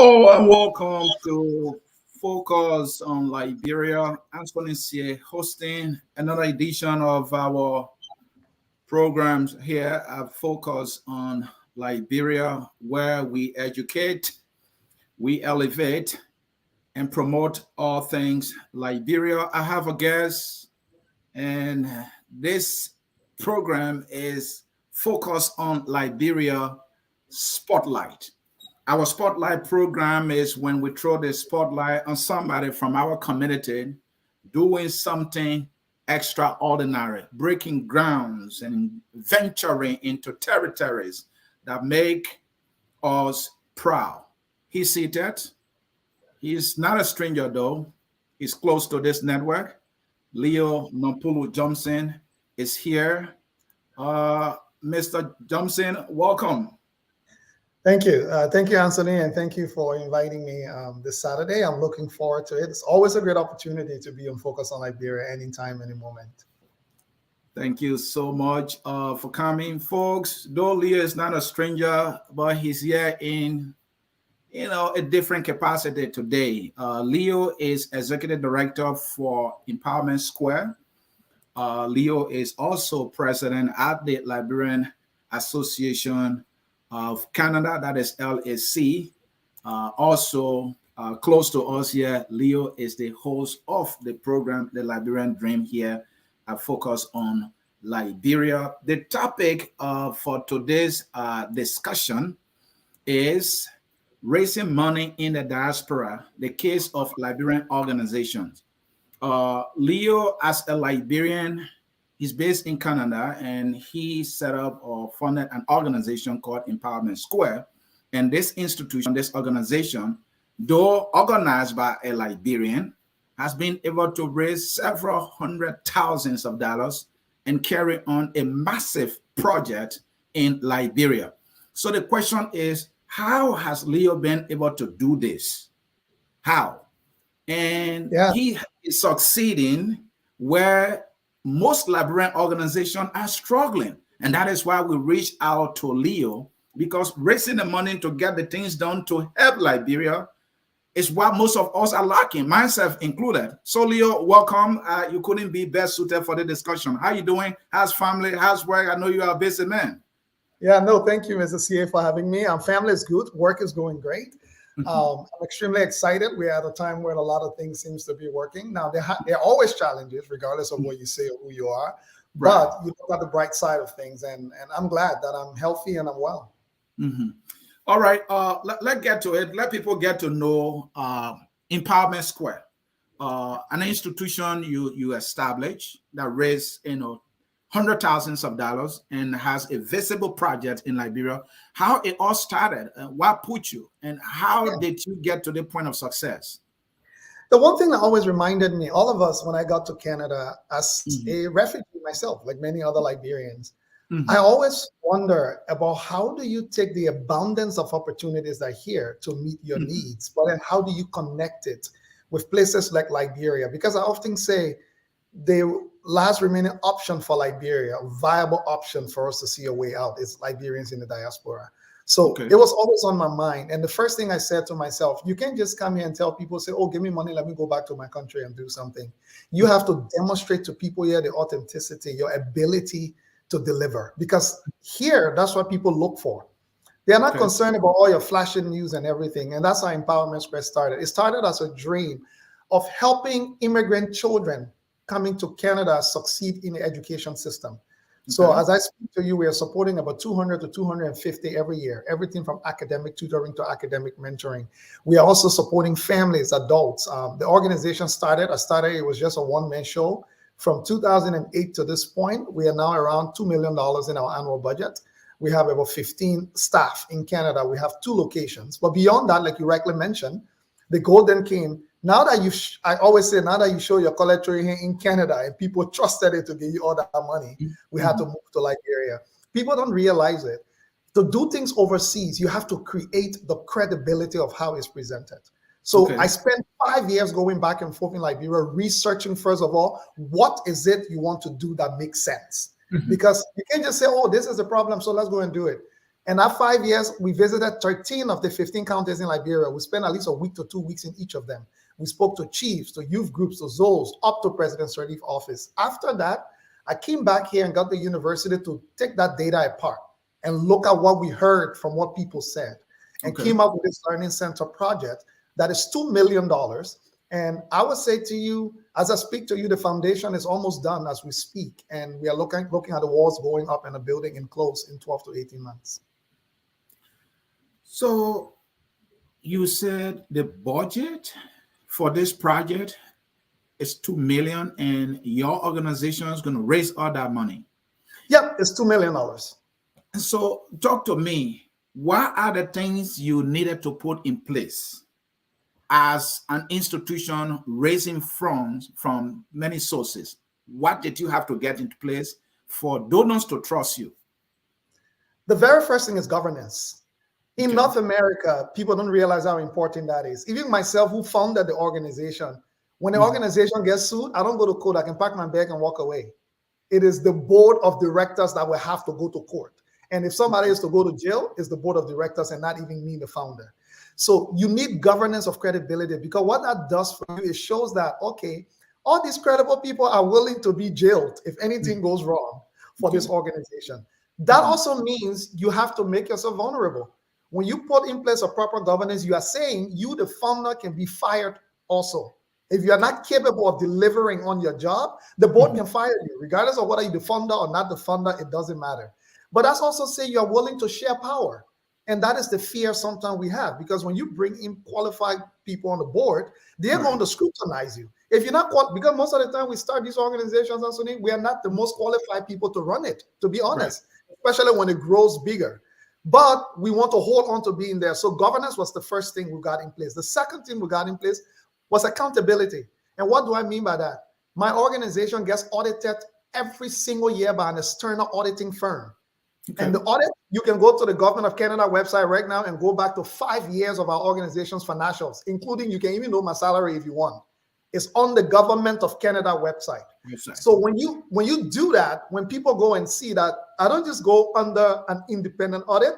Hello and welcome to Focus on Liberia. Anthony here hosting another edition of our programs here at Focus on Liberia, where we educate, we elevate, and promote all things Liberia. I have a guest, and this program is Focus on Liberia Spotlight. Our spotlight program is when we throw the spotlight on somebody from our community doing something extraordinary, breaking grounds and venturing into territories that make us proud. He's seated. He's not a stranger, though. He's close to this network. Leo Nupolu Johnson is here. Mr. Johnson, welcome. Thank you. Thank you, Anthony, and thank you for inviting me this Saturday. I'm looking forward to it. It's always a great opportunity to be on Focus on Liberia anytime, any moment. Thank you so much for coming, folks. Though Leo is not a stranger, but he's here in, a different capacity today. Leo is Executive Director for Empowerment Square. Leo is also President at the Liberian Association of Canada, that is LAC. Also close to us here, Leo is the host of the program, The Liberian Dream, here at Focus on Liberia. The topic for today's discussion is raising money in the diaspora, the case of Liberian organizations. Leo, as a Liberian, he's based in Canada, and he set up or funded an organization called Empowerment Square. And this institution, this organization, though organized by a Liberian, has been able to raise several hundred thousands of dollars and carry on a massive project in Liberia. So the question is, how has Leo been able to do this? How? And he is succeeding where most Liberian organizations are struggling. And that is why we reached out to Leo, because raising the money to get the things done to help Liberia is what most of us are lacking, myself included. So Leo, welcome. You couldn't be best suited for the discussion. How you doing? How's family? How's work? I know you are a busy man. Yeah, no, thank you, Mr. CA, for having me. Family is good. Work is going great. I'm extremely excited. We're at a time where a lot of things seems to be working. Now, there are always challenges, regardless of what you say or who you are. Right. But you look at the bright side of things, and I'm glad that I'm healthy and I'm well. All right, let's get to it. Let people get to know Empowerment Square, an institution you established that raised, hundred thousands of dollars and has a visible project in Liberia. How it all started, what put you, and how did you get to the point of success? The one thing that always reminded me, all of us, when I got to Canada as a refugee myself, like many other Liberians, I always wonder about how do you take the abundance of opportunities that are here to meet your needs, but then how do you connect it with places like Liberia? Because I often say the last remaining option for Liberia, a viable option for us to see a way out, is Liberians in the diaspora. So it was always on my mind. And the first thing I said to myself, you can't just come here and tell people, say, oh, give me money, let me go back to my country and do something. You have to demonstrate to people here the authenticity, your ability to deliver. Because here, that's what people look for. They are not concerned about all your flashing news and everything. And that's how Empowerment Square started. It started as a dream of helping immigrant children coming to Canada succeed in the education system. So as I speak to you, we are supporting about 200 to 250 every year, everything from academic tutoring to academic mentoring. We are also supporting families, adults. The organization started, it was just a one-man show. From 2008 to this point, we are now around $2 million in our annual budget. We have about 15 staff in Canada. We have 2 locations. But beyond that, like you rightly mentioned, the goal then came. Now that I always say, now that you show your collectory here in Canada and people trusted it to give you all that money, we had to move to Liberia. People don't realize it. To do things overseas, you have to create the credibility of how it's presented. So I spent 5 years going back and forth in Liberia, researching, first of all, what is it you want to do that makes sense? Because you can't just say, oh, this is a problem, so let's go and do it. And that 5 years, we visited 13 of the 15 counties in Liberia. We spent at least a week to 2 weeks in each of them. We spoke to chiefs, to youth groups, to zones, up to President's Relief Office. After that, I came back here and got the university to take that data apart and look at what we heard from what people said, and came up with this Learning Center project that is $2 million. And I would say to you, as I speak to you, the foundation is almost done as we speak. And we are looking at the walls going up and the building enclosed in 12 to 18 months. So you said the budget for this project is $2 million, and your organization is going to raise all that money. Yep, it's $2 million. So talk to me. What are the things you needed to put in place as an institution raising funds from many sources? What did you have to get into place for donors to trust you? The very first thing is governance. In North America, people don't realize how important that is. Even myself, who founded the organization, when the organization gets sued, I don't go to court. I can pack my bag and walk away. It is the board of directors that will have to go to court. And if somebody is to go to jail, it's the board of directors and not even me, the founder. So you need governance of credibility, because what that does for you, it shows that, okay, all these credible people are willing to be jailed if anything goes wrong for this organization. That also means you have to make yourself vulnerable. When you put in place a proper governance, you are saying you, the founder, can be fired also. If you are not capable of delivering on your job, the board can fire you, regardless of whether you're the founder or not the founder, it doesn't matter. But that's also saying you are willing to share power. And that is the fear sometimes we have, because when you bring in qualified people on the board, they're going to scrutinize you. If you're not because most of the time we start these organizations, Anthony, we are not the most qualified people to run it, to be honest, especially when it grows bigger. But we want to hold on to being there. So governance was the first thing we got in place. The second thing we got in place was accountability. And what do I mean by that? My organization gets audited every single year by an external auditing firm. And the audit, you can go to the Government of Canada website right now and go back to 5 years of our organization's financials, including, you can even know my salary if you want. It's on the Government of Canada website. So when you do that, when people go and see that, I don't just go under an independent audit,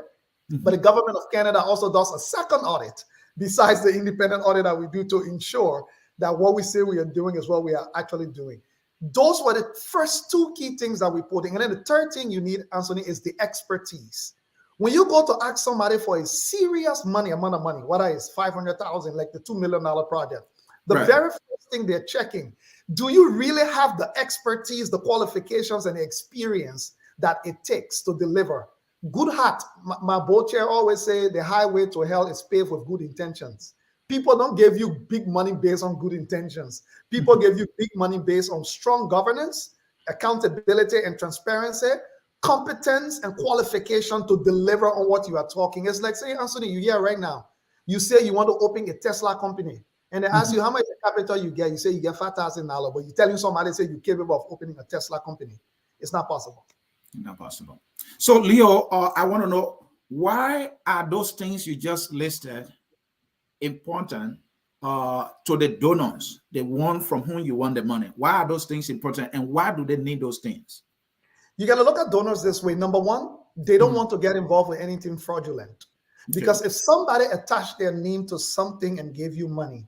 but the Government of Canada also does a second audit besides the independent audit that we do to ensure that what we say we are doing is what we are actually doing. Those were the first two key things that we put in. And then the third thing you need, Anthony, is the expertise. When you go to ask somebody for a serious amount of money, whether it's $500,000, like the $2 million project, the very first thing they're checking, do you really have the expertise, the qualifications, and the experience that it takes to deliver? Good heart. My board chair always say the highway to hell is paved with good intentions. People don't give you big money based on good intentions. People give you big money based on strong governance, accountability and transparency, competence and qualification to deliver on what you are talking. It's like, say, Anthony, you're here right now. You say you want to open a Tesla company. And they ask you how much capital you get. You say you get $5,000, but you're telling somebody, say you're capable of opening a Tesla company. It's not possible. Not possible. So, Leo, I want to know, why are those things you just listed important to the donors, the one from whom you want the money? Why are those things important, and why do they need those things? You got to look at donors this way. Number one, they don't want to get involved with anything fraudulent. Because if somebody attached their name to something and gave you money,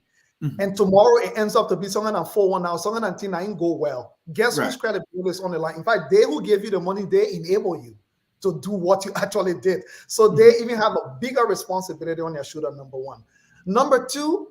and tomorrow it ends up to be someone on 4-1 now, someone on T9 go well, guess whose credibility is on the line? In fact, they who gave you the money, they enable you to do what you actually did. So they even have a bigger responsibility on their shoulder, number one. Number two,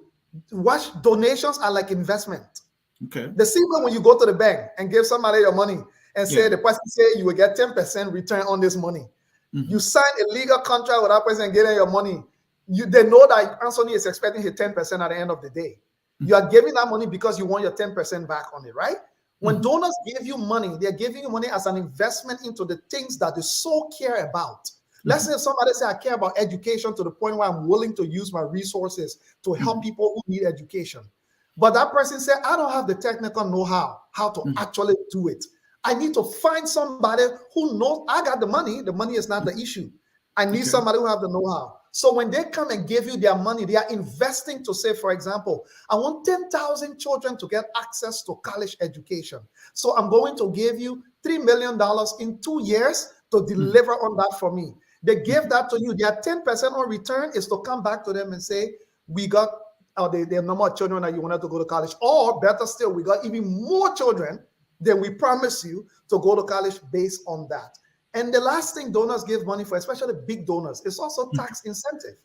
watch, donations are like investment. The same way when you go to the bank and give somebody your money and say the person say you will get 10% return on this money. You sign a legal contract with that person getting your money. They know that Anthony is expecting his 10% at the end of the day. You are giving that money because you want your 10% back on it, right? When donors give you money, they're giving you money as an investment into the things that they so care about. Let's say if somebody say, I care about education to the point where I'm willing to use my resources to help people who need education. But that person said, I don't have the technical know-how, how to actually do it. I need to find somebody who knows I got the money. The money is not the issue. I need somebody who have the know-how. So when they come and give you their money, they are investing to say, for example, I want 10,000 children to get access to college education. So I'm going to give you $3 million in 2 years to deliver on that for me. They give that to you. Their 10% on return is to come back to them and say, we got the number of children that you wanted to go to college. Or better still, we got even more children than we promised you to go to college based on that. And the last thing donors give money for, especially big donors, is also tax incentive.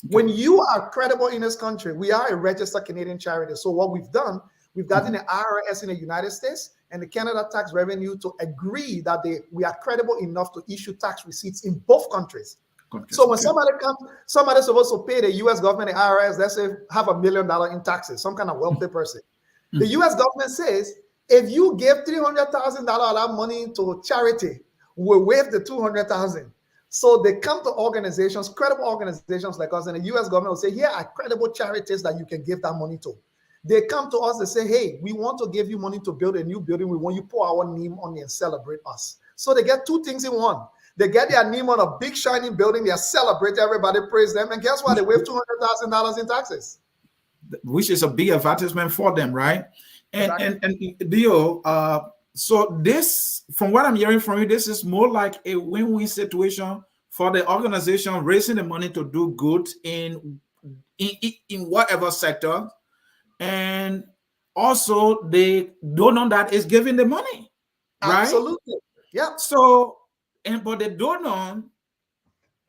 Okay. When you are credible in this country, we are a registered Canadian charity. So what we've done, we've gotten the IRS in the United States and the Canada Tax Revenue to agree that we are credible enough to issue tax receipts in both countries. So when somebody comes, somebody's supposed to pay the U.S. government, the IRS, let's say $500 million in taxes, some kind of wealthy person. The U.S. government says, if you give $300,000 of that money to charity, we'll waive the $200,000. So they come to organizations, credible organizations like us, and the U.S. government will say, here are credible charities that you can give that money to. They come to us and say, hey, we want to give you money to build a new building. We want you to put our name on it and celebrate us. So they get two things in one. They get their name on a big shining building. They celebrate, everybody praise them. And guess what? They waive $200,000 in taxes. Which is a big advertisement for them, right? And Dio, so this, from what I'm hearing from you, this is more like a win-win situation for the organization raising the money to do good in whatever sector. And also the donor that is giving the money, right? Absolutely. Yeah. So, but the donor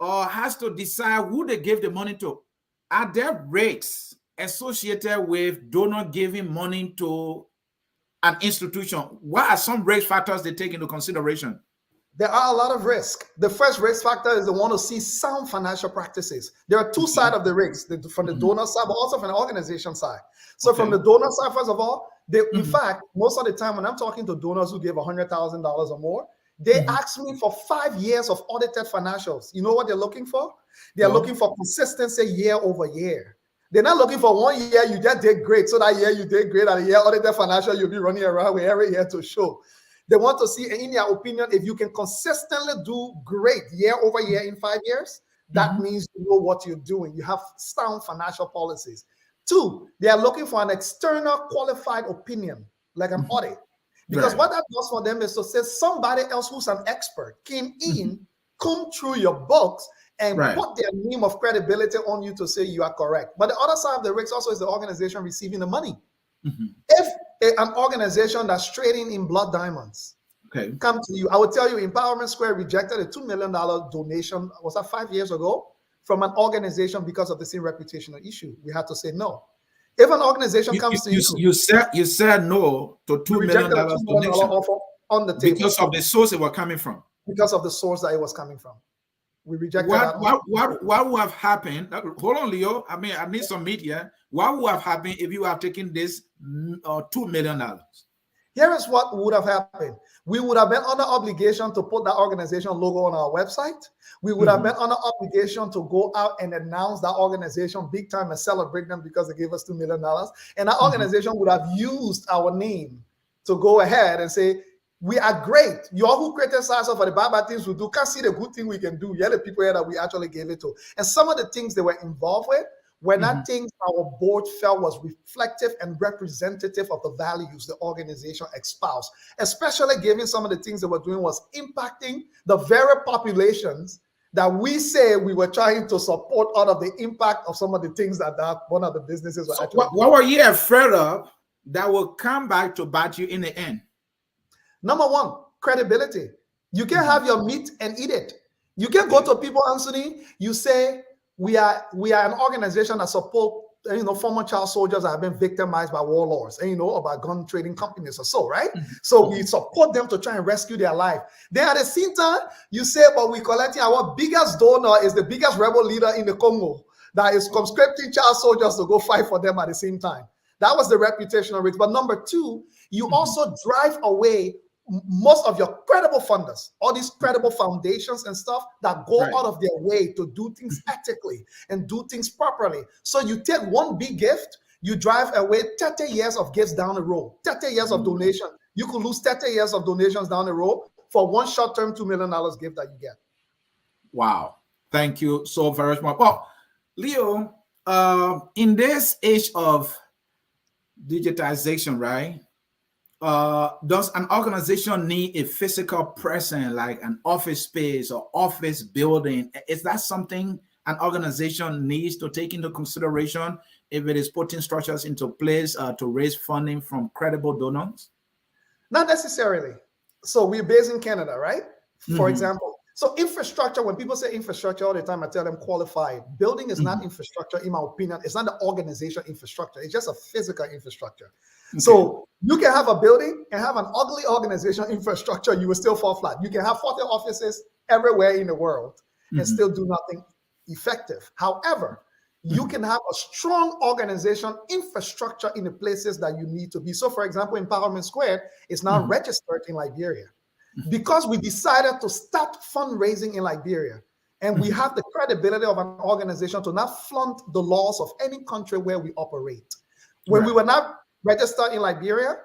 has to decide who they give the money to. Are there rates associated with donor giving money to an institution? What are some risk factors they take into consideration? There are a lot of risk. The first risk factor is they want to see sound financial practices. There are two sides of the risk, from the donor side, but also from the organization side. So from the donor side, first of all, in fact, most of the time when I'm talking to donors who give $100,000 or more, they ask me for 5 years of audited financials. You know what they're looking for? They're looking for consistency year over year. They're not looking for 1 year you just did great, so that year you did great, and a year audited financial, you'll be running around with every year to show. They want to see, in their opinion, if you can consistently do great year over year in 5 years, that means you know what you're doing. You have sound financial policies. 2, they are looking for an external qualified opinion, like an audit. Because what that does for them is to say somebody else who's an expert came in, come through your books, and put their name of credibility on you to say you are correct. But the other side of the risk also is the organization receiving the money. If an organization that's trading in blood diamonds come to you, I will tell you, Empowerment Square rejected a $2 million donation, was that 5 years ago, from an organization because of the same reputational issue. We had to say no. If an organization comes to you, you said no to $2 million donation offer on the table because of the source it was coming from. Because of the source that it was coming from. We rejected that. What would have happened? Hold on, Leo. I mean, I need some media. What would have happened if you have taken this $2 million? Here is what would have happened. We would have been under obligation to put that organization logo on our website. We would have been under obligation to go out and announce that organization big time and celebrate them because they gave us $2 million. And that organization would have used our name to go ahead and say, we are great. You all who criticize us for the bad things we do can't see the good thing we can do. You're the people here that we actually gave it to. And some of the things they were involved with were not things our board felt was reflective and representative of the values the organization espoused, especially given some of the things they were doing was impacting the very populations that we say we were trying to support out of the impact of some of the things that one of the businesses were actually doing. What were you afraid of that will come back to bite you in the end? Number one, credibility. You can have your meat and eat it. You can go to people, Anthony, you say, we are an organization that support former child soldiers that have been victimized by warlords and about gun trading companies or so, right? So we support them to try and rescue their life. Then at the same time, you say, but we collecting our biggest donor is the biggest rebel leader in the Congo that is conscripting child soldiers to go fight for them at the same time. That was the reputational risk. But number two, you also drive away most of your credible funders, all these credible foundations and stuff that go out of their way to do things ethically and do things properly. So you take one big gift, you drive away 30 years of gifts down the road, 30 years of donation. You could lose 30 years of donations down the road for one short-term $2 million gift that you get. Wow. Thank you so very much. Well, Leo, in this age of digitization, right? does an organization need a physical presence, like an office space or office building? Is that something an organization needs to take into consideration if it is putting structures into place to raise funding from credible donors? Not necessarily. So we're based in Canada, right? For example. So infrastructure, when people say infrastructure all the time, I tell them qualified. Building is not infrastructure, in my opinion. It's not the organization infrastructure. It's just a physical infrastructure. Okay. So you can have a building and have an ugly organization infrastructure, you will still fall flat. You can have 40 offices everywhere in the world and still do nothing effective. However, you can have a strong organization infrastructure in the places that you need to be. So for example, Empowerment Squared is now registered in Liberia because we decided to start fundraising in Liberia. And we have the credibility of an organization to not flaunt the laws of any country where we operate. When we were not registered in Liberia,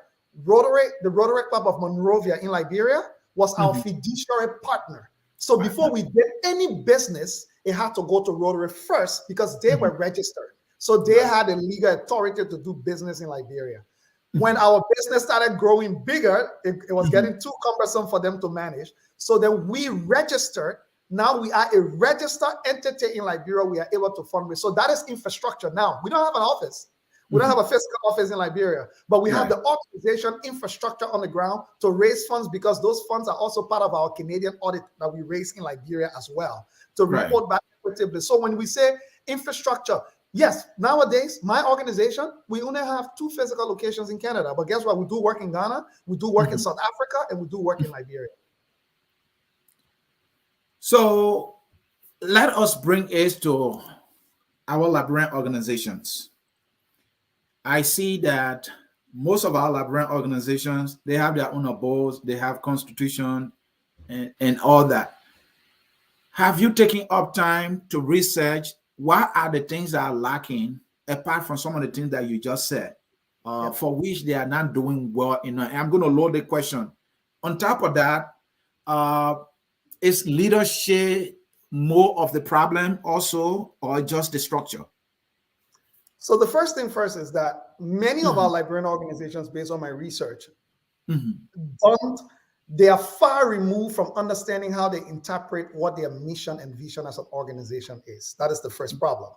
the Rotary Club of Monrovia in Liberia was our fiduciary partner. So before we did any business, it had to go to Rotary first because they were registered. So they had a legal authority to do business in Liberia. When our business started growing bigger, it was getting too cumbersome for them to manage. So then we registered. Now we are a registered entity in Liberia. We are able to fundraise. So that is infrastructure. Now, we don't have an office. We don't have a physical office in Liberia, but we have the organization infrastructure on the ground to raise funds because those funds are also part of our Canadian audit that we raise in Liberia as well to report back equitably. So when we say infrastructure, yes, nowadays, my organization, we only have 2 physical locations in Canada, but guess what? We do work in Ghana, we do work in South Africa, and we do work in Liberia. So let us bring it to our Liberian organizations. I see that most of our Liberian organizations, they have their own boards, they have constitution and all that. Have you taken up time to research what are the things that are lacking apart from some of the things that you just said, for which they are not doing well? I'm going to load the question. On top of that, is leadership more of the problem also, or just the structure? So the first thing first is that many of our Liberian organizations, based on my research, they are far removed from understanding how they interpret what their mission and vision as an organization is. That is the first problem.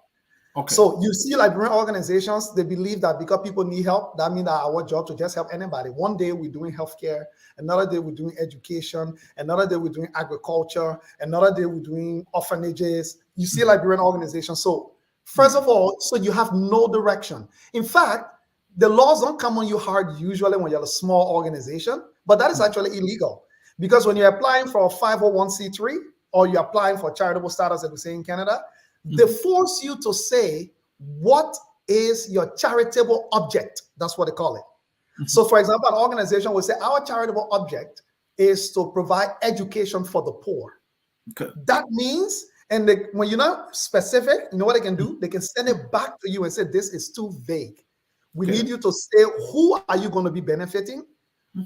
Okay. So you see Liberian organizations, they believe that because people need help, that means that our job to just help anybody. One day we're doing healthcare, another day we're doing education, another day we're doing agriculture, another day we're doing orphanages. You see Liberian organizations. So first of all, so you have no direction. In fact, the laws don't come on you hard usually when you're a small organization, but that is actually illegal. Because when you're applying for a 501c3 or you're applying for charitable status, as we say in Canada, they force you to say, what is your charitable object? That's what they call it. So for example, an organization will say, our charitable object is to provide education for the poor. Okay. That means, and when you're not specific, you know what they can do? They can send it back to you and say, this is too vague. We need you to say, who are you going to be benefiting?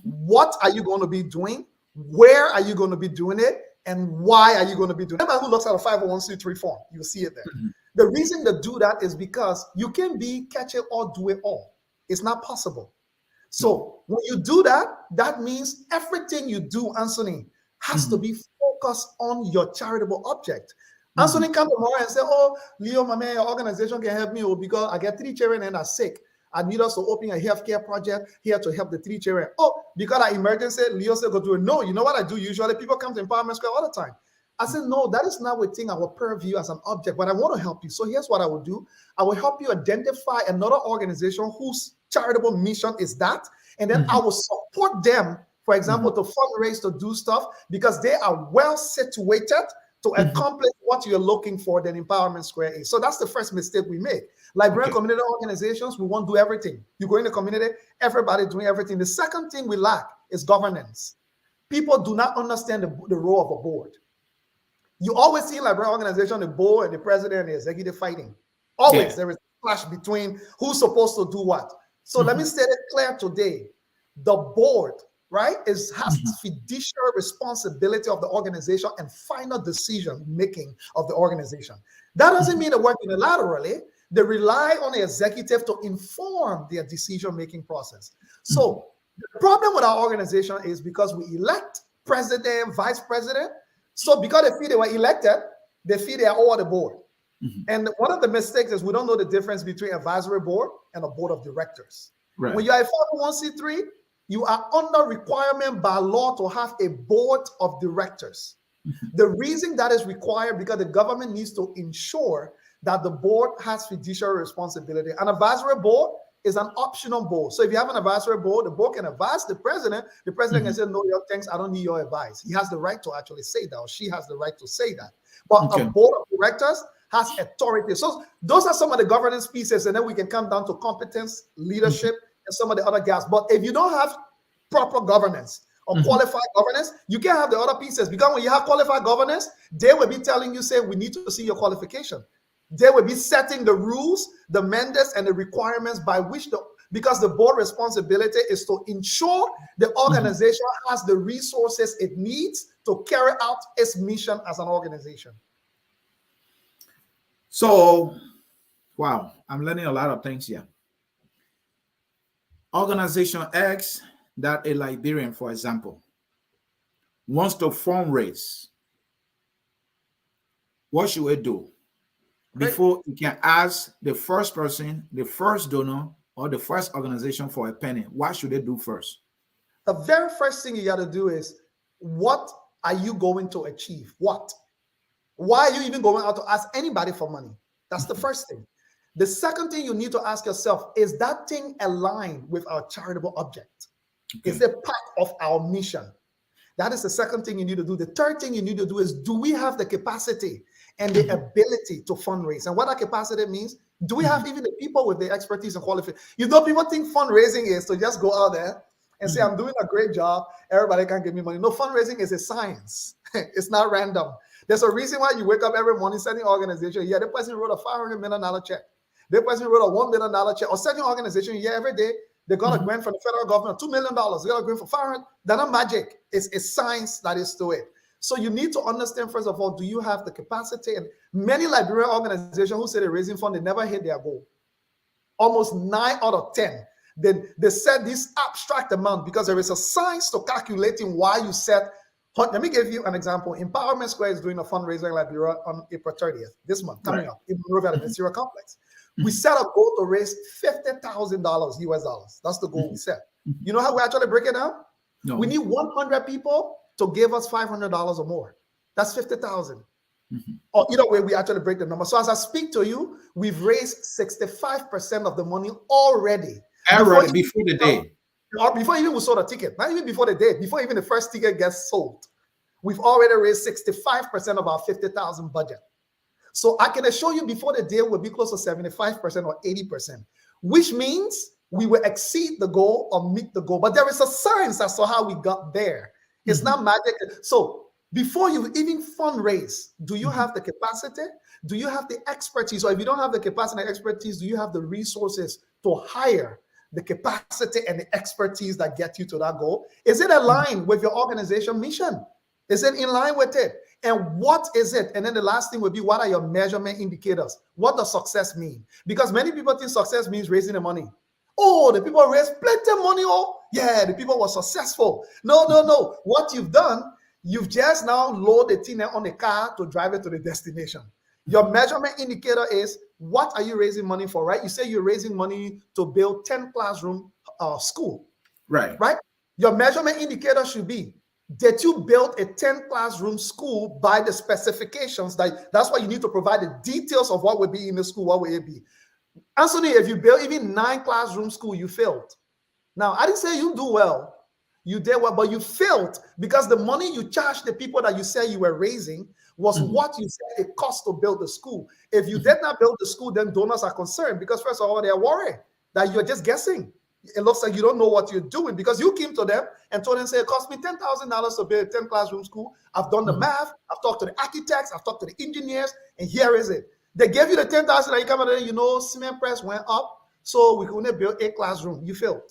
What are you going to be doing? Where are you going to be doing it? And why are you going to be doing it? Anybody who looks at a 501c3 form, you'll see it there. The reason to do that is because you can be catch it all, do it all. It's not possible. So when you do that, that means everything you do, Anthony, has to be focused on your charitable object. Anthony come tomorrow and say, oh, Leo, my man, your organization can help me because I get 3 children and are sick. I need us to open a healthcare project here to help the 3 children. Oh, because of emergency, Leo said go do it. No, you know what I do usually? People come to Empowerment Square all the time. I said, no, that is not within our purview as an object, but I want to help you. So here's what I will do. I will help you identify another organization whose charitable mission is that, and then I will support them, for example, to fundraise, to do stuff, because they are well situated to accomplish what you're looking for that Empowerment Square is. So that's the first mistake we make. Liberian community organizations, we won't do everything. You go in the community, everybody doing everything. The second thing we lack is governance. People do not understand the role of a board. You always see Liberian organization, the board and the president and the executive fighting. Always there is a clash between who's supposed to do what. So let me state it clear today. The board, right, has fiduciary responsibility of the organization and final decision making of the organization. That doesn't mean they work unilaterally. They rely on the executive to inform their decision making process. So The problem with our organization is because we elect president, vice president. So because they feel they were elected, they feel they are all the board. And one of the mistakes is we don't know the difference between advisory board and a board of directors. Right. When you are a 501c3, you are under requirement by law to have a board of directors. The reason that is required because the government needs to ensure that the board has fiduciary responsibility. An advisory board is an optional board. So if you have an advisory board, the board can advise the president. The president can say, no, your thanks, I don't need your advice. He has the right to actually say that, or she has the right to say that. But a board of directors has authority. So those are some of the governance pieces, and then we can come down to competence, leadership, and some of the other gaps. But if you don't have proper governance or qualified governance, you can't have the other pieces, because when you have qualified governance, they will be telling you, say, we need to see your qualification. They will be setting the rules, the mandates, and the requirements by which because the board responsibility is to ensure the organization has the resources it needs to carry out its mission as an organization. So, wow, I'm learning a lot of things here. Organization X, that a Liberian, for example, wants to fundraise. What should we do before you can ask the first person, the first donor, or the first organization for a penny? What should they do first? The very first thing you got to do is, what are you going to achieve? What? Why are you even going out to ask anybody for money? That's the first thing. The second thing you need to ask yourself, is that thing aligned with our charitable object? Is it part of our mission? That is the second thing you need to do. The third thing you need to do is, do we have the capacity and the ability to fundraise? And what that capacity means, do we have even the people with the expertise and qualification? You know, people think fundraising is to just go out there and say, I'm doing a great job, everybody can give me money. No, fundraising is a science. It's not random. There's a reason why you wake up every morning, setting organization. Yeah, the person wrote a $500 million check. The person wrote a $1 million check. Or setting organization, yeah, every day they got a grant from the federal government, $2 million. They got a grant for $500. They're not magic. It's a science that is to it. So you need to understand, first of all, do you have the capacity? And many Liberian organizations who say they're raising funds, they never hit their goal. Almost 9 out of 10. They set this abstract amount because there is a science to calculating why you set. Let me give you an example. Empowerment Square is doing a fundraiser in Liberia on April 30th, this month, coming up, in Monrovia, the Ministerial Complex. We set a goal to raise $50,000 US dollars. That's the goal we set. You know how we actually break it down? No. We need 100 people to give us $500 or more. That's 50,000. Or either way, we actually break the number. So as I speak to you, we've raised 65% of the money already. Before the day. Or before even we sold a ticket, not even before the day, before even the first ticket gets sold. We've already raised 65% of our 50,000 budget. So I can assure you before the day will be close to 75% or 80%, which means we will exceed the goal or meet the goal. But there is a science as to how we got there. It's not magic. So before you even fundraise, do you have the capacity? Do you have the expertise? Or if you don't have the capacity and expertise, do you have the resources to hire the capacity and the expertise that get you to that goal? Is it aligned with your organization mission? Is it in line with it? And what is it? And then the last thing would be, what are your measurement indicators? What does success mean? Because many people think success means raising the money. Oh, the people raised plenty of money. Oh, yeah, the people were successful. No. What you've done, you've just now loaded the thing on the car to drive it to the destination. Your measurement indicator is, what are you raising money for, right? You say you're raising money to build 10 classroom school. Right? Your measurement indicator should be, that you build a 10 classroom school by the specifications. That's why you need to provide the details of what would be in the school, what would it be. Anthony, if you build even 9 classroom school, you failed. Now, I didn't say you do well. You did well, but you failed because the money you charged the people that you said you were raising was what you said it cost to build the school. If you did not build the school, then donors are concerned because first of all, they're worried that you're just guessing. It looks like you don't know what you're doing because you came to them and told them, say, it cost me $10,000 to build a 10 classroom school. I've done the math. I've talked to the architects. I've talked to the engineers. And here is it. They gave you the 10,000 and you come out there, cement price went up. So we could only build a classroom. You failed.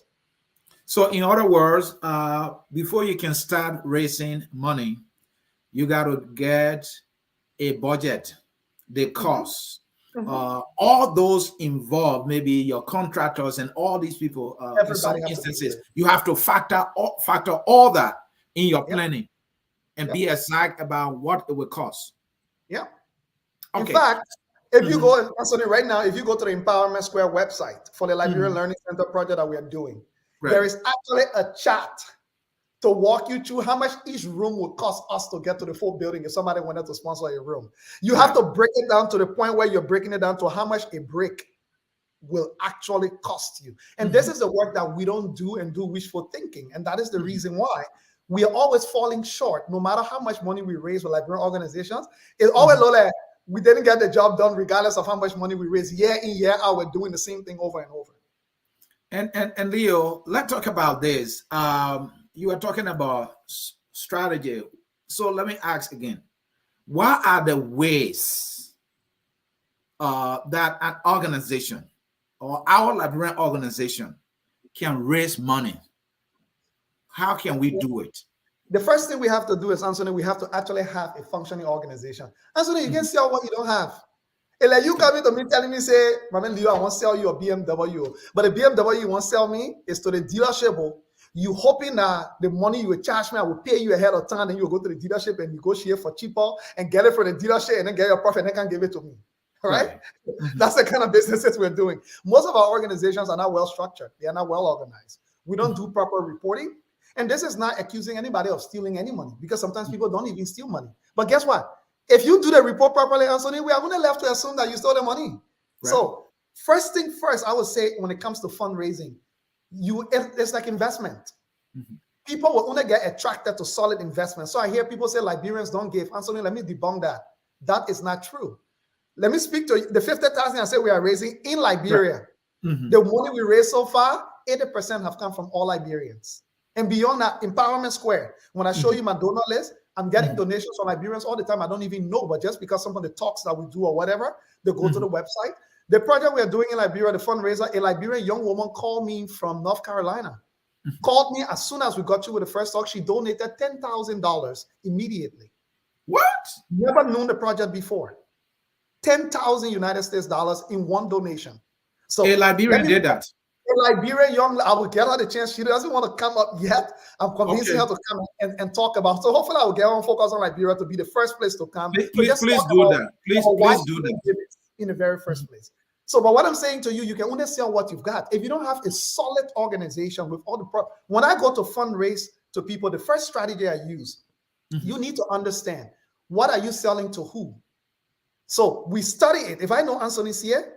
So in other words, before you can start raising money, you got to get a budget, the cost. all those involved, maybe your contractors and all these people, in some instances, you have to factor all that in your planning and be exact about what it will cost. Yeah. Okay. In fact, if you go, Anthony, right now, if you go to the Empowerment Square website for the Liberian Learning Center project that we are doing, there is actually a chart to walk you through how much each room would cost us to get to the full building if somebody wanted to sponsor a room. You have to break it down to the point where you're breaking it down to how much a brick will actually cost you. And this is the work that we don't do and do wishful thinking. And that is the reason why we are always falling short. No matter how much money we raise with Liberian organizations, it's always like we didn't get the job done regardless of how much money we raise. Year in, year out, we're doing the same thing over and over. And Leo, let's talk about this. You were talking about strategy. So let me ask again, what are the ways that an organization or our Liberian organization can raise money? How can we do it? The first thing we have to do is, Anthony, we have to actually have a functioning organization. Anthony, you can sell what you don't have. And like you coming to me telling me, say, Mama Leo, I want to sell you a BMW. But the BMW you want to sell me is to the dealership. You hoping that the money you will charge me, I will pay you ahead of time, and you will go to the dealership and negotiate for cheaper and get it from the dealership and then get your profit and then can give it to me. All right? That's the kind of businesses we're doing. Most of our organizations are not well structured. They are not well organized. We don't do proper reporting. And this is not accusing anybody of stealing any money, because sometimes people don't even steal money. But guess what? If you do the report properly, Anthony, we are only left to assume that you stole the money. Right. So first thing first, I would say when it comes to fundraising, it's like investment. People will only get attracted to solid investment. So I hear people say Liberians don't give. Anthony, let me debunk that. That is not true. Let me speak to you. The 50,000 I said we are raising in Liberia. Right. The money we raised so far, 80% have come from all Liberians. And beyond that, Empowerment Square, when I show you my donor list, I'm getting donations from Liberians all the time. I don't even know, but just because some of the talks that we do or whatever, they go to the website. The project we are doing in Liberia, the fundraiser, a Liberian young woman called me from North Carolina. Called me as soon as we got you with the first talk. She donated $10,000 immediately. What? Never known the project before. 10,000 United States dollars in one donation. So a Liberian did that. A Liberian young, I will get her the chance. She doesn't want to come up yet. I'm convincing her to come and talk about. So hopefully I will get her on focus on Liberia to be the first place to come. Please do that. Please do that. In the very first place. So, but what I'm saying to you, you can only sell what you've got. If you don't have a solid organization with all the when I go to fundraise to people, the first strategy I use, you need to understand, what are you selling to who? So we study it. If I know Anthony's here,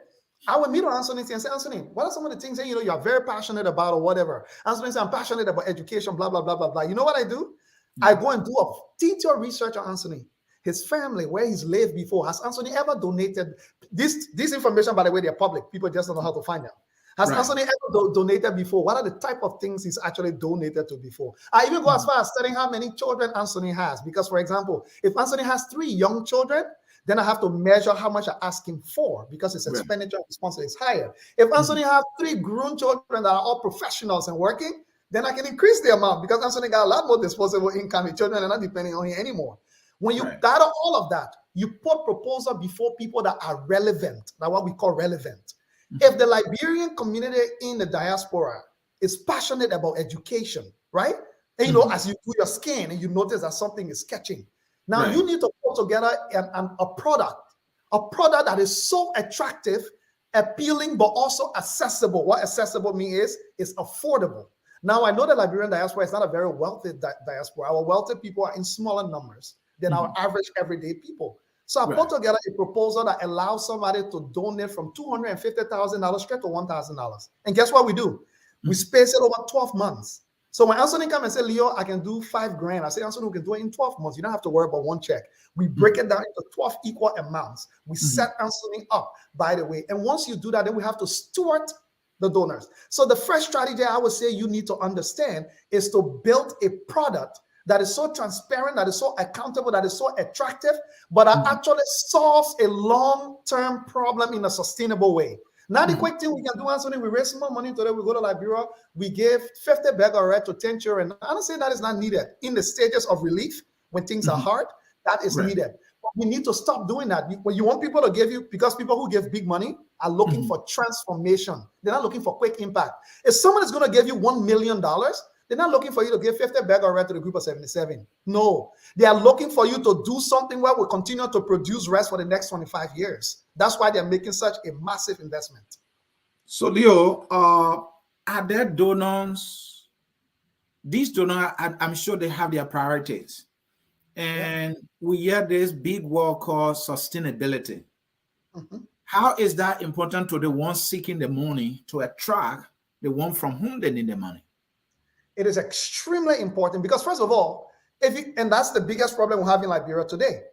I would meet with Anthony and say, Anthony, what are some of the things that you are very passionate about or whatever? Anthony says, I'm passionate about education, blah, blah, blah, blah, blah. You know what I do? I go and do a detailed research on Anthony, his family, where he's lived before. Has Anthony ever donated? This information, by the way, they're public. People just don't know how to find out. Has Anthony ever donated before? What are the type of things he's actually donated to before? I even go as far as studying how many children Anthony has. Because, for example, if Anthony has 3 young children, then I have to measure how much I ask him for, because his expenditure response is higher. If Anthony has 3 grown children that are all professionals and working, then I can increase the amount, because Anthony got a lot more disposable income. His children are not depending on him anymore. When you gather all of that, you put proposal before people that are relevant. That's what we call relevant. If the Liberian community in the diaspora is passionate about education, right? And as you do your scan and you notice that something is catching, now you need to put together a product that is so attractive, appealing, but also accessible. What accessible means is affordable. Now, I know the Liberian diaspora is not a very wealthy diaspora. Our wealthy people are in smaller numbers than our average everyday people. So I put together a proposal that allows somebody to donate from $250,000 straight to $1,000. And guess what we do? We space it over 12 months. So when Anthony comes and say, Leo, I can do $5,000. I say, Anthony, we can do it in 12 months. You don't have to worry about one check. We break it down into 12 equal amounts. We set Anthony up, by the way. And once you do that, then we have to steward the donors. So the first strategy I would say you need to understand is to build a product that is so transparent, that is so accountable, that is so attractive, but that actually solves a long-term problem in a sustainable way. Now, the quick thing we can do, Anthony, we raise more money today. We go to Liberia, we give 50 bag of red to 10 children. I don't say that is not needed. In the stages of relief, when things are hard, that is needed. we need to stop doing that. When you want people to give you, because people who give big money are looking for transformation. They're not looking for quick impact. If someone is going to give you $1 million, they're not looking for you to give 50 bag of rest to the group of 77. No, they are looking for you to do something where we continue to produce rest for the next 25 years. That's why they're making such a massive investment. So, Leo, are there donors? These donors, I'm sure they have their priorities. And we hear this big word called sustainability. How is that important to the ones seeking the money to attract the one from whom they need the money? It is extremely important because, first of all, and that's the biggest problem we have in Liberia today.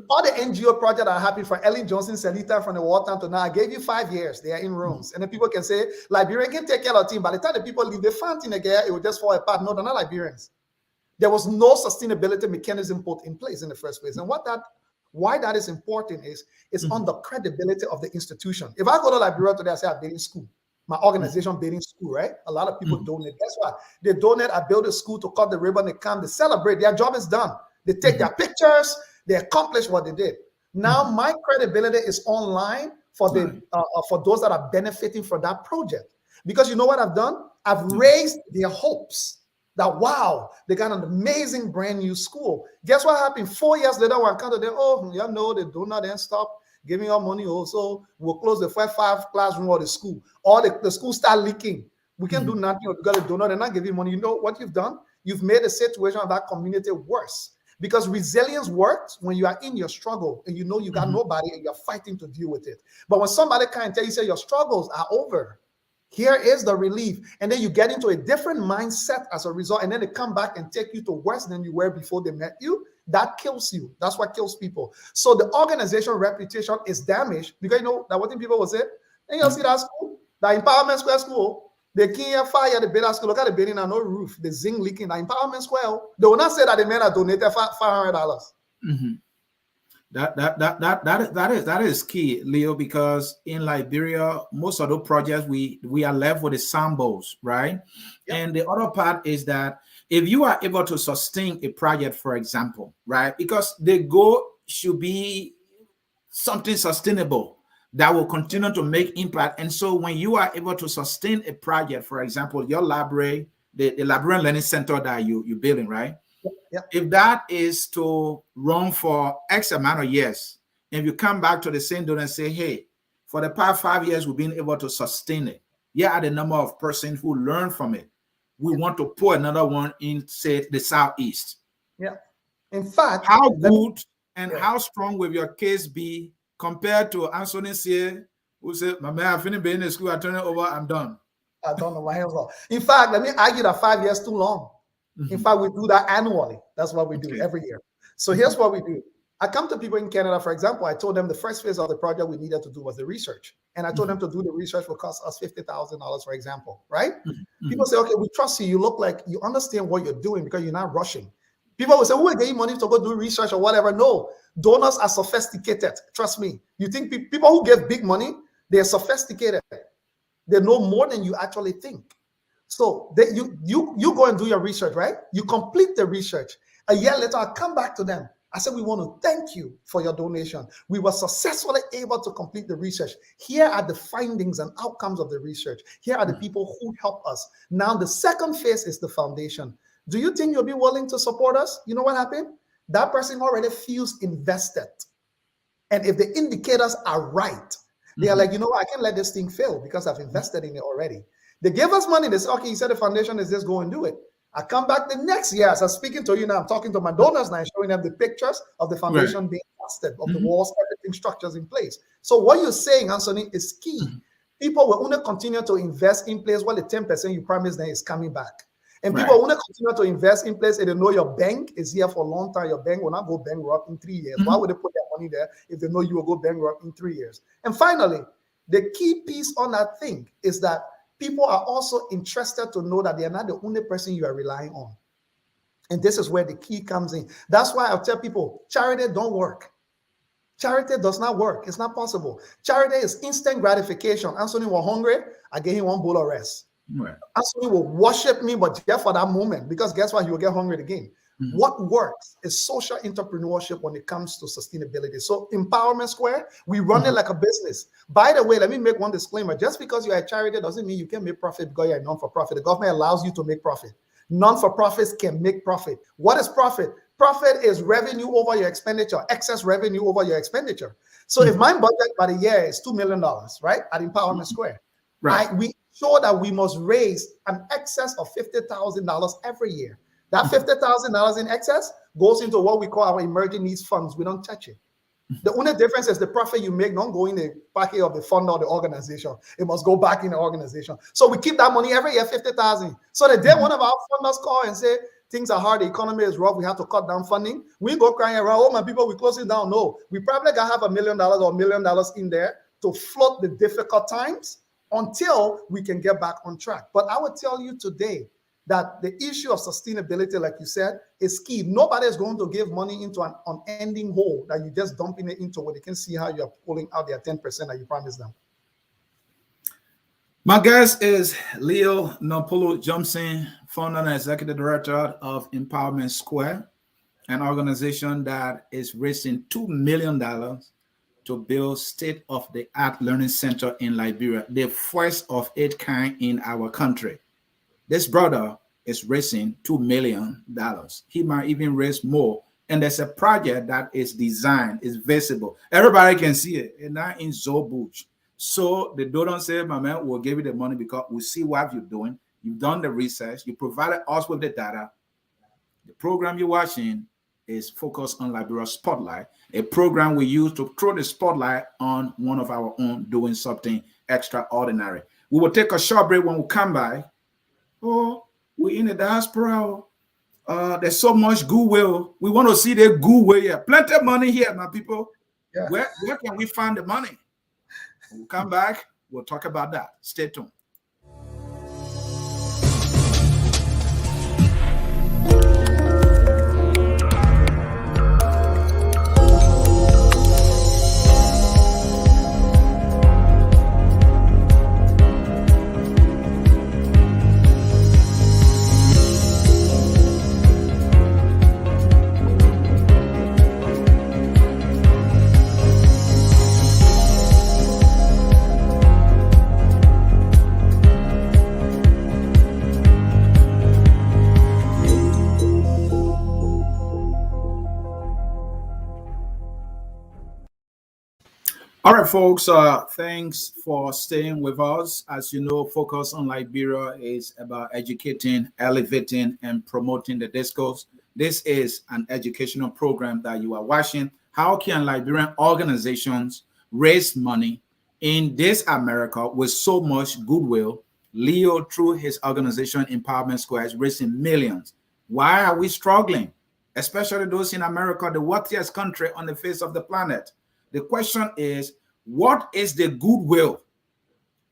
All the NGO projects are happy for Ellen Johnson, Selita from the Wartown to now. I gave you 5 years. They are in rooms. And then people can say, Liberian can take care of the team. By the time the people leave, they find in again, it will just fall apart. No, they're not Liberians. There was no sustainability mechanism put in place in the first place. And why that is important is on the credibility of the institution. If I go to Liberia today, I say I'm building school. My organization building school, right? A lot of people donate. Guess what? They donate. I build a school to cut the ribbon. They come. They celebrate. Their job is done. They take their pictures. They accomplish what they did. Now my credibility is online for for those that are benefiting from that project. Because you know what I've done? I've raised their hopes that, wow, they got an amazing brand new school. Guess what happened? 4 years later, when I come to them, they do not then stop giving us money also. We'll close the 5 classroom of the school. Or the school start leaking. We can do nothing because the donor, they're not giving money. You know what you've done? You've made the situation of that community worse. Because resilience works when you are in your struggle and you know you got nobody and you're fighting to deal with it. But when somebody can tell you, say your struggles are over, here is the relief. And then you get into a different mindset as a result. And then they come back and take you to worse than you were before they met you. That kills you. That's what kills people. So the organization reputation is damaged because you know that what people will say, and you'll see that school, the Empowerment Square School, they can't fire the better school. Look at the building and no roof, the zinc leaking, the Empowerment Square. They will not say that the men are donated $500. That is key, Leo, because in Liberia, most of the projects we are left with the samples, right? And the other part is that if you are able to sustain a project, for example, right, because the goal should be something sustainable that will continue to make impact. And so when you are able to sustain a project, for example, your library, the Liberian Learning Center that you're building, right? If that is to run for X amount of years, and you come back to the same donor and say, hey, for the past 5 years, we've been able to sustain it. Here are the number of persons who learn from it. We want to put another one in, say, the Southeast. In fact, how good and how strong will your case be compared to Anthony C, who said, my man, I finished being in school, I turn it over, I'm done. I don't know my hands off. In fact, let me argue that 5 years too long. In fact, we do that annually. That's what we do every year. So here's what we do. I come to people in Canada, for example, I told them the first phase of the project we needed to do was the research. And I told them to do the research will cost us $50,000, for example, right? People say, okay, we trust you. You look like you understand what you're doing because you're not rushing. People will say, who will get you money to go do research or whatever? No, donors are sophisticated. Trust me. You think people who give big money, they're sophisticated. They know more than you actually think. So you go and do your research, right? You complete the research. A year later, I come back to them. I said, we want to thank you for your donation. We were successfully able to complete the research. Here are the findings and outcomes of the research. Here are the people who help us. Now, the second phase is the foundation. Do you think you'll be willing to support us? You know what happened? That person already feels invested. And if the indicators are right, they are like, you know what? I can't let this thing fail because I've invested in it already. They give us money. They say, okay, you said the foundation is just go and do it. I come back the next year as I'm speaking to you now. I'm talking to my donors now and showing them the pictures of the foundation being tested, of the walls, everything, structures in place. So what you're saying, Anthony, is key. People will only continue to invest in place while the 10% you promised them is coming back. And people want to continue to invest in place and they know your bank is here for a long time. Your bank will not go bankrupt in 3 years. Why would they put their money there if they know you will go bankrupt in 3 years? And finally, the key piece on that thing is that people are also interested to know that they are not the only person you are relying on. And this is where the key comes in. That's why I'll tell people, charity don't work. Charity does not work. It's not possible. Charity is instant gratification. Anthony was hungry. I gave him one bowl of rice. Anthony will worship me, but just for that moment, because guess what? He will get hungry again. What works is social entrepreneurship when it comes to sustainability. So Empowerment Square, we run it like a business. By the way, let me make one disclaimer. Just because you're a charity doesn't mean you can make profit because you're a non-for-profit. The government allows you to make profit. Non-for-profits can make profit. What is profit? Profit is revenue over your expenditure, excess revenue over your expenditure. So if my budget by the year is $2 million, right, at Empowerment Square, we show that we must raise an excess of $50,000 every year. That $50,000 in excess goes into what we call our emerging needs funds. We don't touch it. The only difference is the profit you make don't go in the pocket of the fund or the organization. It must go back in the organization. So we keep that money every year, $50,000. So the day one of our funders call and say, things are hard, the economy is rough, we have to cut down funding, we go crying around, oh my people, we close it down. No, we probably got have $1 million or $1 million in there to float the difficult times until we can get back on track. But I would tell you today, that the issue of sustainability, like you said, is key. Nobody is going to give money into an unending hole that you're just dumping it into where they can see how you're pulling out their 10% that you promised them. My guest is Leo Nupolu Johnson, founder and executive director of Empowerment Square, an organization that is raising $2 million to build state-of-the-art learning center in Liberia, the first of its kind in our country. This brother is raising $2 million. He might even raise more. And there's a project that is designed, is visible. Everybody can see it. And not in Zobush. So the donor say, my man, we'll give you the money because we see what you're doing. You've done the research. You provided us with the data. The program you're watching is focused on Liberia Spotlight, a program we use to throw the spotlight on one of our own doing something extraordinary. We will take a short break. When we come back, we're in the diaspora. There's so much goodwill. We want to see the goodwill here. Plenty of money here, my people. Yeah. Where can we find the money? When we come back, we'll talk about that. Stay tuned. All right, folks, thanks for staying with us. As you know, Focus on Liberia is about educating, elevating, and promoting the discourse. This is an educational program that you are watching. How can Liberian organizations raise money in this America with so much goodwill? Leo, through his organization, Empowerment Square, is raising millions. Why are we struggling? Especially those in America, the wealthiest country on the face of the planet. The question is, what is the goodwill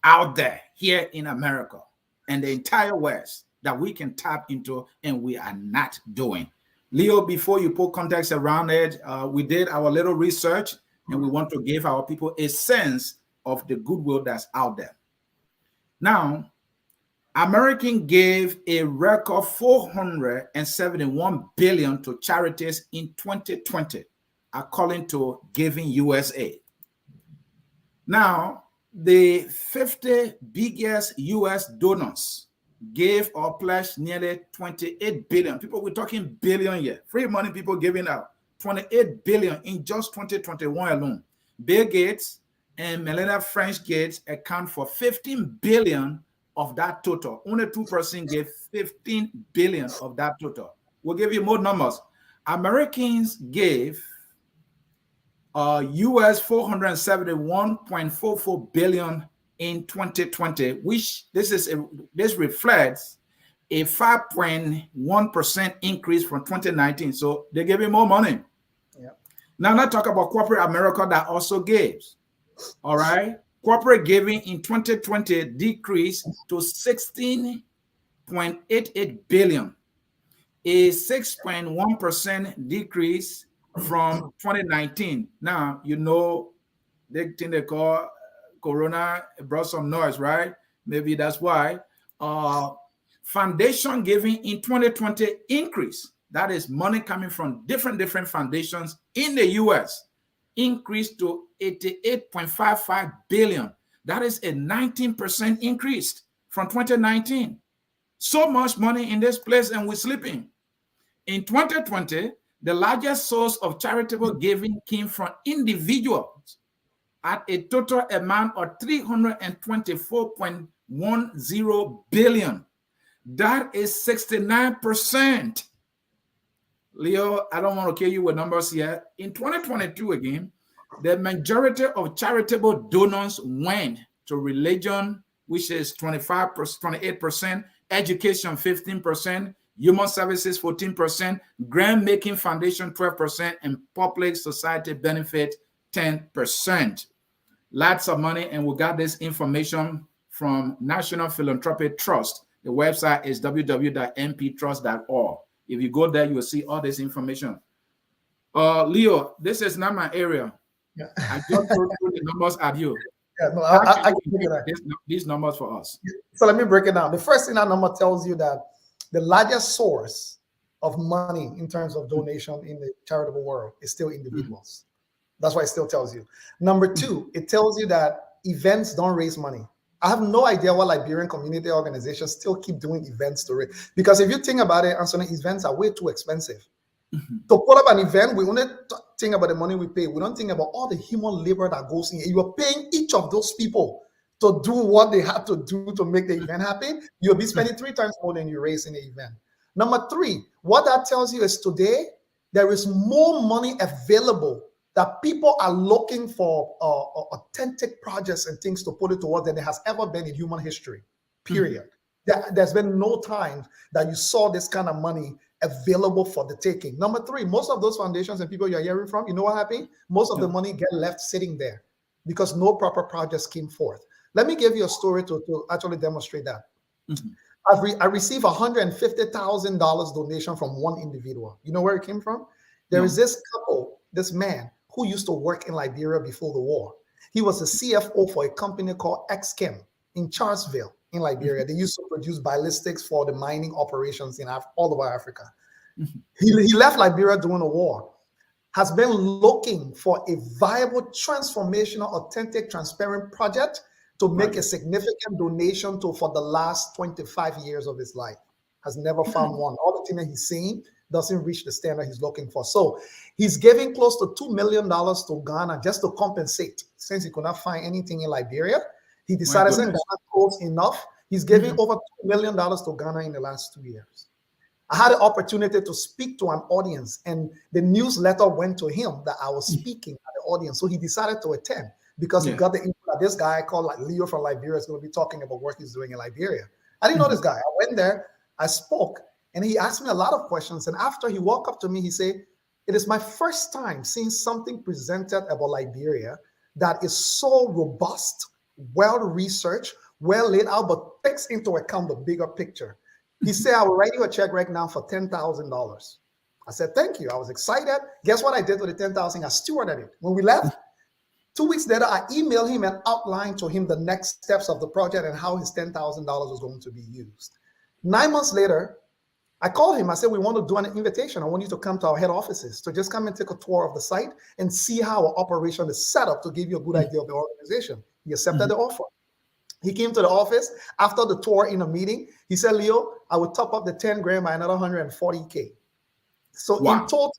out there here in America and the entire West that we can tap into and we are not doing? Leo, before you put context around it, we did our little research and we want to give our people a sense of the goodwill that's out there. Now, American gave a record $471 billion to charities in 2020. According to Giving USA. Now, the 50 biggest US donors gave or pledged nearly 28 billion. People, we're talking billion here. Free money people giving out. 28 billion in just 2021 alone. Bill Gates and Melinda French Gates account for 15 billion of that total. Only 2% gave 15 billion of that total. We'll give you more numbers. Americans gave US $471.44 billion in 2020, which this reflects a 5.1% increase from 2019. So they gave me more money. Yeah. Now let's talk about corporate America that also gives. All right. Corporate giving in 2020 decreased to 16.88 billion, a 6.1% decrease from 2019. Now, you know, they think they call Corona brought some noise, right? Maybe that's why. Foundation giving in 2020 increased. that is money coming from different foundations in the US, increased to 88.55 billion. That is a 19% increase from 2019. So much money in this place, and we're sleeping. In 2020, the largest source of charitable giving came from individuals at a total amount of 324.10 billion. That is 69%. Leo, I don't want to kill you with numbers here. In 2022 again, the majority of charitable donors went to religion, which is 28%, education 15%, human services 14%, grant making foundation 12%, and public society benefit 10%. Lots of money, and we got this information from National Philanthropic Trust. The website is www.nptrust.org. If you go there, you will see all this information. Leo, this is not my area. Yeah. I just threw the numbers at you. Yeah, no, I can figure that. These numbers for us. So let me break it down. The first thing that number tells you that the largest source of money in terms of donation in the charitable world is still individuals. That's why it still tells you. Number two, it tells you that events don't raise money. I have no idea why Liberian community organizations still keep doing events to raise. Because if you think about it, Anthony, events are way too expensive. To put up an event, we only think about the money we pay. We don't think about all the human labor that goes in. You are paying each of those people to do what they have to do to make the event happen. You'll be spending 3 times more than you raise in the event. Number three, what that tells you is today, there is more money available that people are looking for authentic projects and things to put it towards than there has ever been in human history, period. There's been no time that you saw this kind of money available for the taking. Number three, most of those foundations and people you're hearing from, you know what happened? Most of the money get left sitting there because no proper projects came forth. Let me give you a story to actually demonstrate that. I received $150,000 donation from one individual. You know where it came from? There is this couple, this man, who used to work in Liberia before the war. He was a CFO for a company called XChem in Charlesville in Liberia. They used to produce ballistics for the mining operations in all over Africa. He left Liberia during the war, has been looking for a viable, transformational, authentic, transparent project to make a significant donation to for the last 25 years of his life. Has never found one. All the things that he's seeing doesn't reach the standard he's looking for. So he's giving close to $2 million to Ghana just to compensate. Since he could not find anything in Liberia, he decided saying Ghana close enough. He's giving over $2 million to Ghana in the last 2 years. I had the opportunity to speak to an audience, and the newsletter went to him that I was speaking at the audience. So he decided to attend because he got the info that this guy called Leo from Liberia is going to be talking about work he's doing in Liberia. I didn't know this guy. I went there, I spoke, and he asked me a lot of questions. And after he walked up to me, he said, "It is my first time seeing something presented about Liberia that is so robust, well-researched, well laid out, but takes into account the bigger picture." He said, "I will write you a check right now for $10,000. I said, "Thank you." I was excited. Guess what I did with the $10,000? I stewarded it. When we left, 2 weeks later, I emailed him and outlined to him the next steps of the project and how his $10,000 was going to be used. 9 months later, I called him. I said, "We want to do an invitation. I want you to come to our head offices to just come and take a tour of the site and see how our operation is set up to give you a good idea of the organization." He accepted the offer. He came to the office after the tour in a meeting. He said, "Leo, I would top up the 10 grand by another 140K. So in total,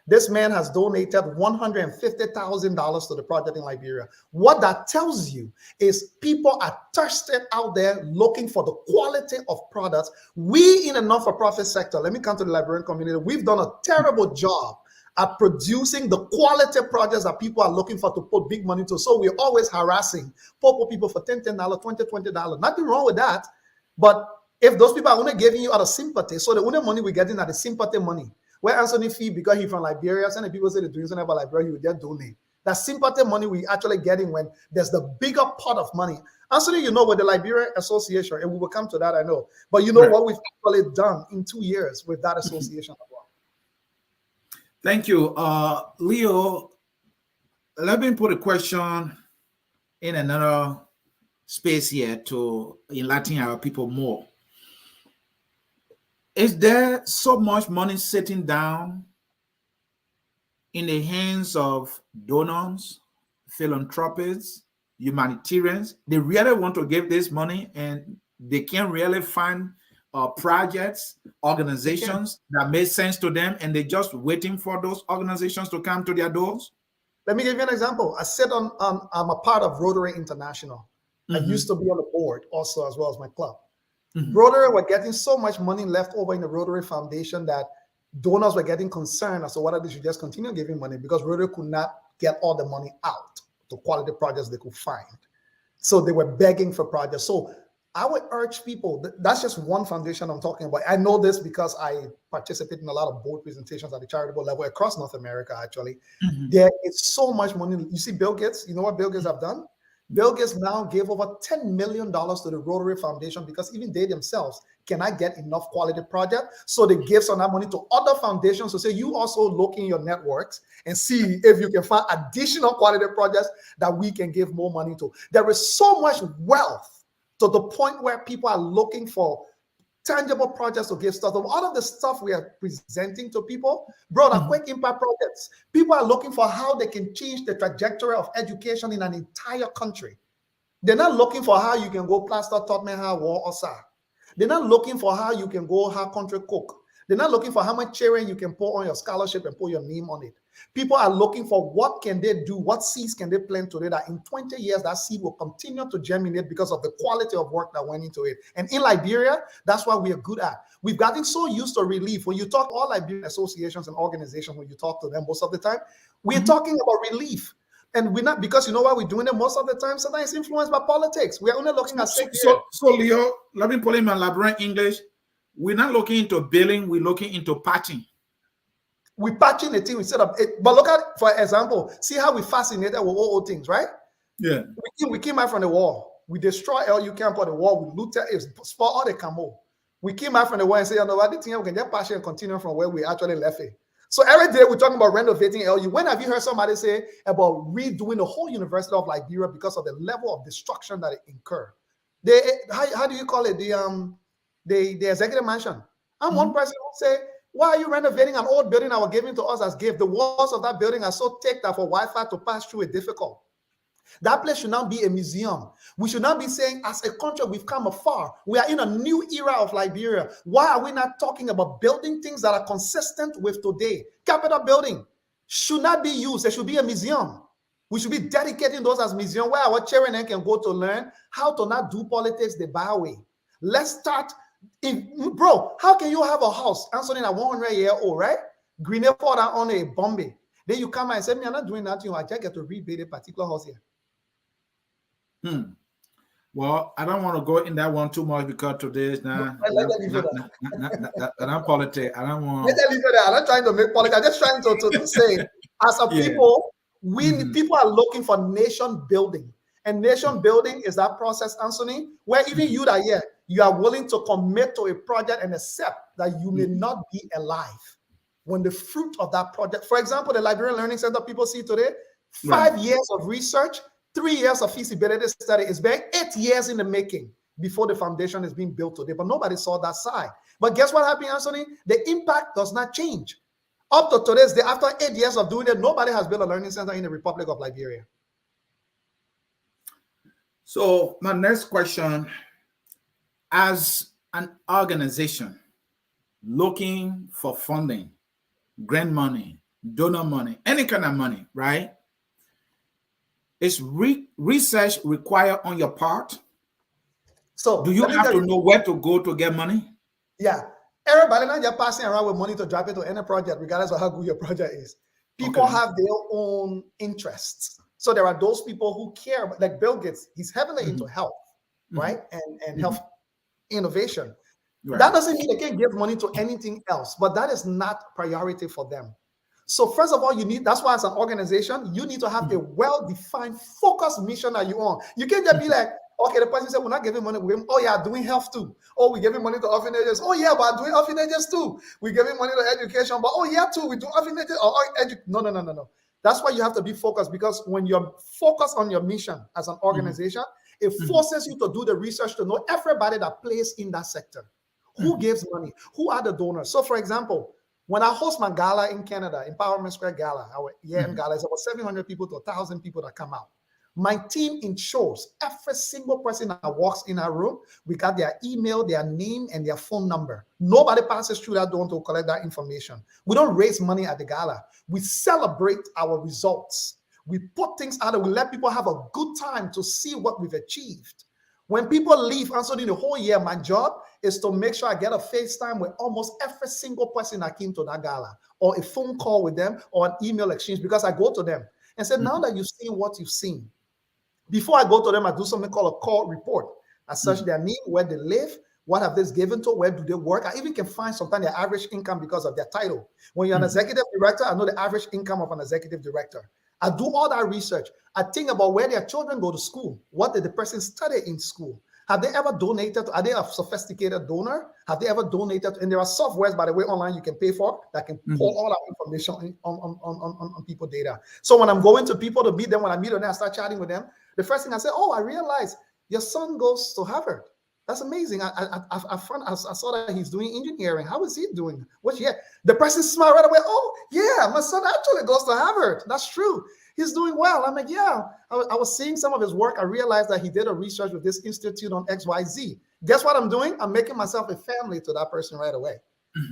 this man has donated $150,000 to the project in Liberia. What that tells you is people are thirsted out there looking for the quality of products. We in the non-for-profit sector, let me come to the Liberian community, we've done a terrible job at producing the quality projects that people are looking for to put big money to. So we're always harassing poor people for $10, $20. Nothing wrong with that. But if those people are only giving you out of sympathy, so the only money we're getting are the sympathy money. Where Anthony Fee, because he's from Liberia, some people say they're doing something about Liberia, you just donate. That sympathy money we actually getting when there's the bigger pot of money. Anthony, you know, with the Liberian Association, and we will come to that, I know. But you know what we've actually done in 2 years with that association as well. Thank you. Leo, let me put a question in another space here to enlighten our people more. Is there so much money sitting down in the hands of donors, philanthropists, humanitarians? They really want to give this money and they can't really find projects, organizations that make sense to them, and they're just waiting for those organizations to come to their doors? Let me give you an example. I sit on, I'm a part of Rotary International. I used to be on the board also, as well as my club. Rotary were getting so much money left over in the Rotary Foundation that donors were getting concerned as to whether they should just continue giving money, because Rotary could not get all the money out to quality projects they could find. So they were begging for projects. So I would urge people, that's just one foundation I'm talking about. I know this because I participate in a lot of board presentations at the charitable level across North America, actually. There is so much money. You see Bill Gates, you know what Bill Gates have done? Bill Gates now gave over $10 million to the Rotary Foundation because even they themselves cannot get enough quality project. So they give some of that money to other foundations to say, you also look in your networks and see if you can find additional quality projects that we can give more money to. There is so much wealth to the point where people are looking for tangible projects to give stuff. All of the stuff we are presenting to people, bro, the quick impact projects. People are looking for how they can change the trajectory of education in an entire country. They're not looking for how you can go plaster Tottenham how war or sa. They're not looking for how you can go how country cook. They're not looking for how much cheering you can pour on your scholarship and put your name on it. People are looking for what can they do, what seeds can they plant today that in 20 years that seed will continue to germinate because of the quality of work that went into it. And in Liberia, that's what we are good at. We've gotten so used to relief. When you talk to all Liberian associations and organizations, when you talk to them most of the time, we're talking about relief. And we're not, because you know why we're doing it most of the time? Sometimes it's influenced by politics. We're only looking at so Leo, let me put in my Liberian English. We're not looking into billing, we're looking into patching. We're patching the thing instead of it. But look at, for example, see how we fascinated with all things, right? Yeah. We came out from the war. We destroy LU camp on the war. We loot it, spot all the camo. We came out from the war and say, you know what, the thing we can just patch and continue from where we actually left it. So every day we're talking about renovating LU. When have you heard somebody say about redoing the whole University of Liberia because of the level of destruction that it incurred? How do you call it? The executive mansion. I'm one person who say, why are you renovating an old building that was given to us as gift? The walls of that building are so thick that for Wi-Fi to pass through is difficult. That place should not be a museum. We should not be saying, as a country, we've come afar. We are in a new era of Liberia. Why are we not talking about building things that are consistent with today? Capitol building should not be used. It should be a museum. We should be dedicating those as museums where our children can go to learn how to not do politics the bad way. Let's start. Bro, how can you have a house answering a 100-year-old, right? Grenade for that on a Bombay. Then you come and say, me, I'm not doing that to you. I just get to rebuild a particular house here. Well, I don't want to go in that one too much because today is not politics. I don't want. I'm not trying to make politics. I'm just trying to say, as a people, people are looking for nation building. And nation building is that process, Anthony, where even you that here, you are willing to commit to a project and accept that you may not be alive when the fruit of that project, for example, the Liberian Learning Center people see today, 5 years of research, 3 years of feasibility study. It's been 8 years in the making before the foundation is being built today, but nobody saw that side. But guess what happened, Anthony? The impact does not change. Up to today's day, after 8 years of doing it, nobody has built a learning center in the Republic of Liberia. So my next question, as an organization looking for funding, grant money, donor money, any kind of money, right? Is research required on your part? So do you have to know where to go to get money? Yeah. Everybody not just passing around with money to drop it to any project, regardless of how good your project is. People have their own interests. So there are those people who care, like Bill Gates, he's heavily into health, right? And health innovation. Right. That doesn't mean they can't give money to anything else, but that is not priority for them. So first of all, that's why as an organization, you need to have a well-defined, focused mission that you're on. You can't just be like, okay, the person said, we're not giving money. Oh yeah, doing health too. Oh, we're giving money to orphanages. Oh yeah, but doing orphanages too. We're giving money to education, but oh yeah, too, we do orphanages. No. That's why you have to be focused, because when you're focused on your mission as an organization, it forces you to do the research to know everybody that plays in that sector. Who gives money? Who are the donors? So, for example, when I host my gala in Canada, Empowerment Square Gala, our year-end gala, it's about 700 people to 1,000 people that come out. My team ensures every single person that walks in our room, we got their email, their name, and their phone number. Nobody passes through that door to collect that information. We don't raise money at the gala. We celebrate our results. We put things out there. We let people have a good time to see what we've achieved. When people leave, answering the whole year, my job is to make sure I get a FaceTime with almost every single person that came to that gala, or a phone call with them, or an email exchange, because I go to them and say, now that you've seen what you've seen, before I go to them, I do something called a call report. I search their name, where they live, what have they given to, where do they work. I even can find sometimes their average income because of their title. When you're an executive director, I know the average income of an executive director. I do all that research. I think about where their children go to school. What did the person study in school? Have they ever donated? Are they a sophisticated donor? Have they ever donated? And there are softwares, by the way, online you can pay for that can pull all that information on people data. So when I'm going to people to meet them, when I meet them, I start chatting with them. The first thing I say, oh, I realized your son goes to Harvard. That's amazing. I saw that he's doing engineering. How is he doing? What year? The person smiled right away. Oh, yeah, my son actually goes to Harvard. That's true. He's doing well. I'm like, yeah. I was seeing some of his work. I realized that he did a research with this institute on XYZ. Guess what I'm doing? I'm making myself a family to that person right away.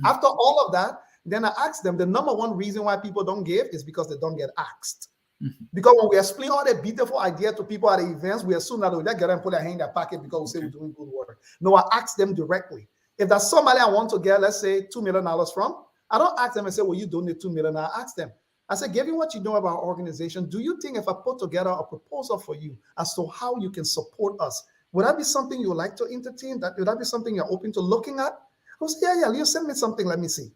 After all of that, then I asked them, the number one reason why people don't give is because they don't get asked. Because when we explain all the beautiful idea to people at the events, we assume that they'll get and put their hand in their pocket because we say we're doing good work. No, I ask them directly. If there's somebody I want to get, let's say, $2 million from, I don't ask them and say, well, you donate $2 million. I ask them. I said, given what you know about our organization, do you think if I put together a proposal for you as to how you can support us, would that be something you would like to entertain? Would that be something you're open to looking at? I say, yeah, Leo, send me something. Let me see.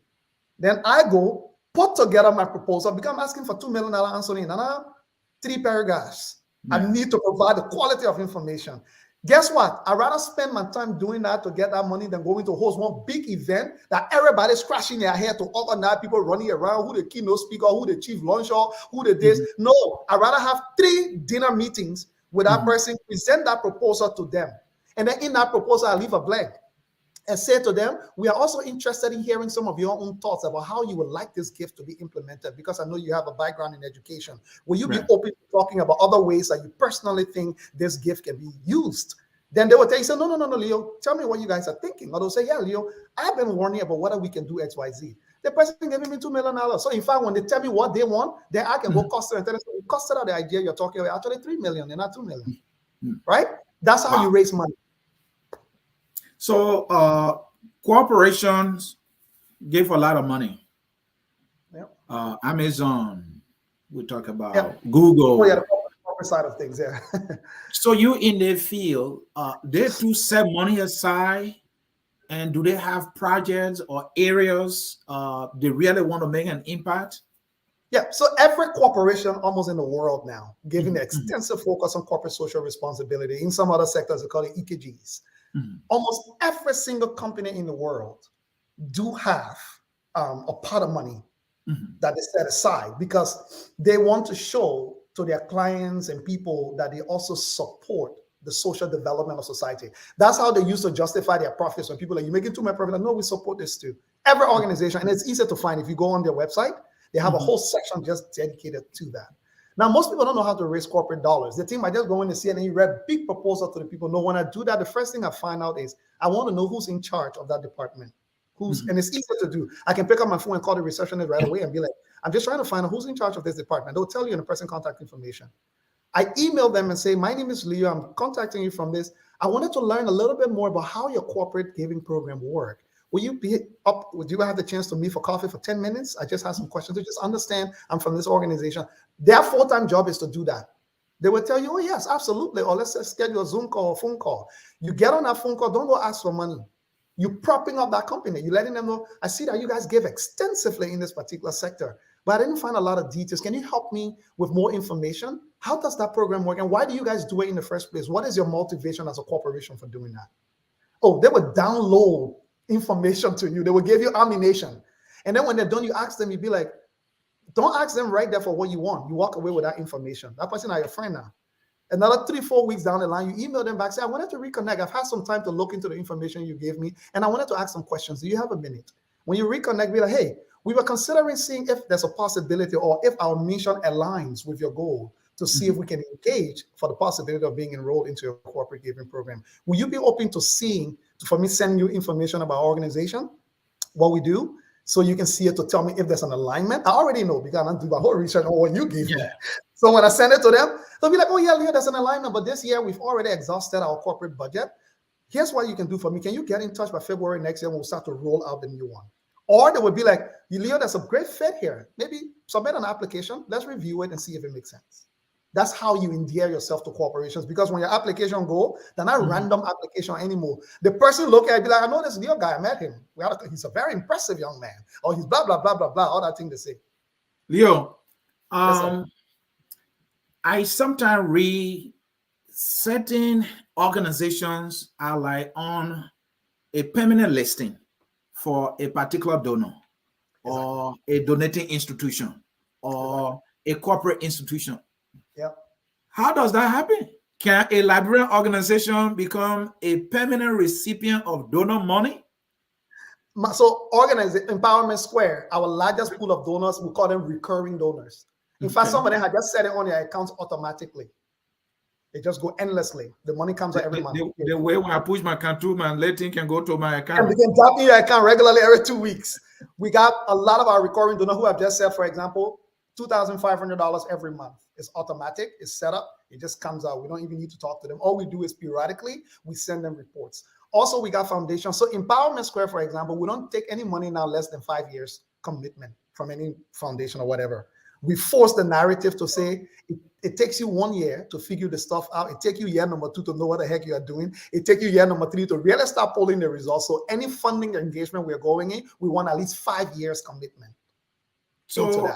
Then I go put together my proposal because I'm asking for $2 million answering in 3 paragraphs. I need to provide the quality of information. Guess what? I'd rather spend my time doing that to get that money than going to host one big event that everybody's scratching their head to organize, people running around, who the keynote speaker, who the chief launcher, who the this. No, I'd rather have 3 dinner meetings with that person, present that proposal to them. And then in that proposal, I leave a blank and say to them, we are also interested in hearing some of your own thoughts about how you would like this gift to be implemented, because I know you have a background in education. Will you be open to talking about other ways that you personally think this gift can be used? Then they will tell you, say, no, Leo, tell me what you guys are thinking. Or they'll say, yeah, Leo, I've been warning about whether we can do X, Y, Z. The person gave me $2 million. So in fact, when they tell me what they want, then I can go cost it and tell them, cost it out the idea you're talking about, actually $3 million and not $2 million. Right? That's how you raise money. So corporations give a lot of money. Amazon, we talk about Google. Oh, yeah, the corporate side of things, yeah. So you in the field, they do set money aside, and do they have projects or areas they really want to make an impact? Yeah, so every corporation almost in the world now, given the extensive focus on corporate social responsibility, in some other sectors, they call it EKGs. Almost every single company in the world do have a pot of money that they set aside because they want to show to their clients and people that they also support the social development of society. That's how they used to justify their profits. When people are like, you're making too much profit. Like, no, we support this too. Every organization, and it's easier to find. If you go on their website, they have a whole section just dedicated to that. Now, most people don't know how to raise corporate dollars. They think by just going to see and you read big proposal to the people. No, when I do that, the first thing I find out is I want to know who's in charge of that department. And it's easier to do. I can pick up my phone and call the receptionist right away and be like, I'm just trying to find out who's in charge of this department. They'll tell you in the person contact information. I email them and say, my name is Leo. I'm contacting you from this. I wanted to learn a little bit more about how your corporate giving program works. Will you be up? Would you have the chance to meet for coffee for 10 minutes? I just have some questions to just understand I'm from this organization. Their full-time job is to do that. They will tell you, oh, yes, absolutely. Or let's schedule a Zoom call or phone call. You get on that phone call, don't go ask for money. You're propping up that company. You're letting them know, I see that you guys give extensively in this particular sector, but I didn't find a lot of details. Can you help me with more information? How does that program work? And why do you guys do it in the first place? What is your motivation as a corporation for doing that? Oh, they would download information to you. They will give you ammunition. And then when they're done, you ask them, you'd be like, don't ask them right there for what you want. You walk away with that information. That person is your friend now. Another 3-4 weeks down the line, you email them back, say, I wanted to reconnect. I've had some time to look into the information you gave me, and I wanted to ask some questions. Do you have a minute? When you reconnect, be like, hey, we were considering seeing if there's a possibility or if our mission aligns with your goal to see if we can engage for the possibility of being enrolled into your corporate giving program. Will you be open to seeing, for me sending you information about our organization, what we do, so you can see it to tell me if there's an alignment? I already know because I do my whole research on what you gave me. So when I send it to them, they'll be like, oh yeah, Leo, there's an alignment, but this year we've already exhausted our corporate budget. Here's what you can do for me. Can you get in touch by February next year when we'll start to roll out the new one? Or they would be like, Leo, there's a great fit here. Maybe submit an application. Let's review it and see if it makes sense. That's how you endear yourself to corporations, because when your application go, they're not random application anymore. The person look at it, be like, I know this Leo guy, I met him. He's a very impressive young man. Or he's blah, blah, blah, blah, blah, all that thing they say. Leo, I sometimes read certain organizations are like on a permanent listing for a particular donor or a donating institution or a corporate institution. Yeah. How does that happen? Can a Liberian organization become a permanent recipient of donor money? So Empowerment Square, our largest pool of donors, we call them recurring donors. In fact, some of them had just set it on their accounts automatically. They just go endlessly. The money comes out every month. The way when I push my account through, my letting can go to my account. And we can tap in your account regularly every 2 weeks. We got a lot of our recurring donors who have just said, for example, $2,500 every month. It's automatic. It's set up. It just comes out. We don't even need to talk to them. All we do is periodically, we send them reports. Also, we got foundations. So Empowerment Square, for example, we don't take any money now less than 5 years commitment from any foundation or whatever. We force the narrative to say it takes you 1 year to figure the stuff out. It takes you year number 2 to know what the heck you are doing. It takes you year number 3 to really start pulling the results. So any funding engagement we're going in, we want at least 5 years commitment. So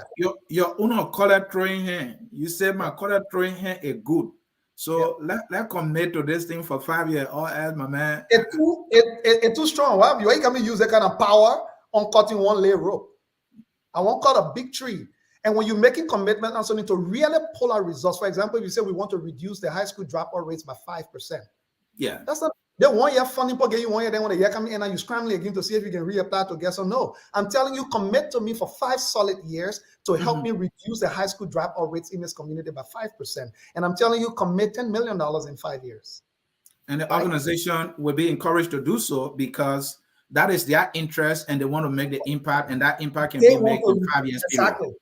your owner color throwing hand. You said my color throwing hand is good. So let's commit to this thing for 5 years. Or as my man, it's too strong. Wow, you ain't gonna use that kind of power on cutting one layer rope. I won't cut a big tree. And when you're making commitment on something to really pull out results, for example, if you say we want to reduce the high school dropout rates by 5%. Yeah, that's not. They 1 year funding for get you 1 year, then when a year come in and you scrambling again to see if you can reapply to get some. No, I'm telling you, commit to me for 5 solid years to help me reduce the high school dropout rates in this community by 5%. And I'm telling you, commit $10 million in 5 years. And the organization will be encouraged to do so because that is their interest and they want to make the impact, and that impact can be made in 5 years. Exactly. Period.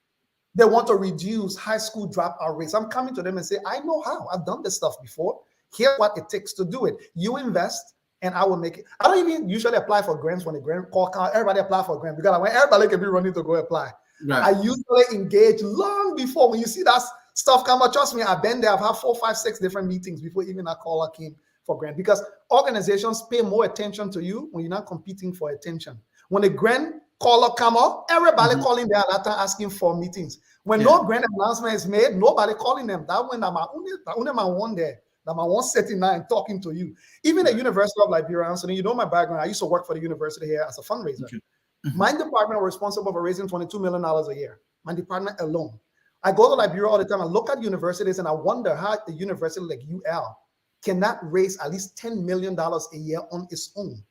They want to reduce high school dropout rates. I'm coming to them and say, I know how. I've done this stuff before. Here's what it takes to do it. You invest, and I will make it. I don't even usually apply for grants when the grant call count. Everybody apply for a grant because when everybody can be running to go apply. Right. I usually engage long before. When you see that stuff come out, trust me, I've been there. I've had 4, 5, 6 different meetings before even a caller came for grant, because organizations pay more attention to you when you're not competing for attention. When the grant caller come up, everybody calling there at that time asking for meetings. When no grant announcement is made, nobody calling them. That when I'm only my one there. That my 179 talking to you. Even the University of Liberia, Anthony, you know my background. I used to work for the university here as a fundraiser. My department was responsible for raising $22 million a year. My department alone. I go to Liberia all the time. I look at universities and I wonder how a university like UL cannot raise at least $10 million a year on its own.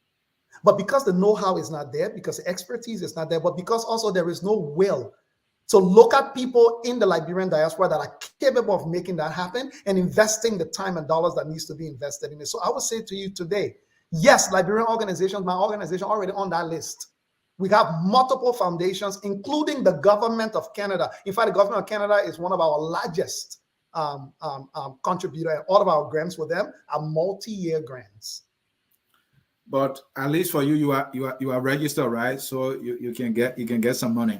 But because the know-how is not there, because the expertise is not there, but because also there is no will to look at people in the Liberian diaspora that are capable of making that happen and investing the time and dollars that needs to be invested in it. So I would say to you today, yes, Liberian organizations, my organization already on that list. We have multiple foundations, including the government of Canada. In fact, the government of Canada is one of our largest contributor, and all of our grants with them are multi-year grants. But at least for you, you are registered, right? So you can get some money.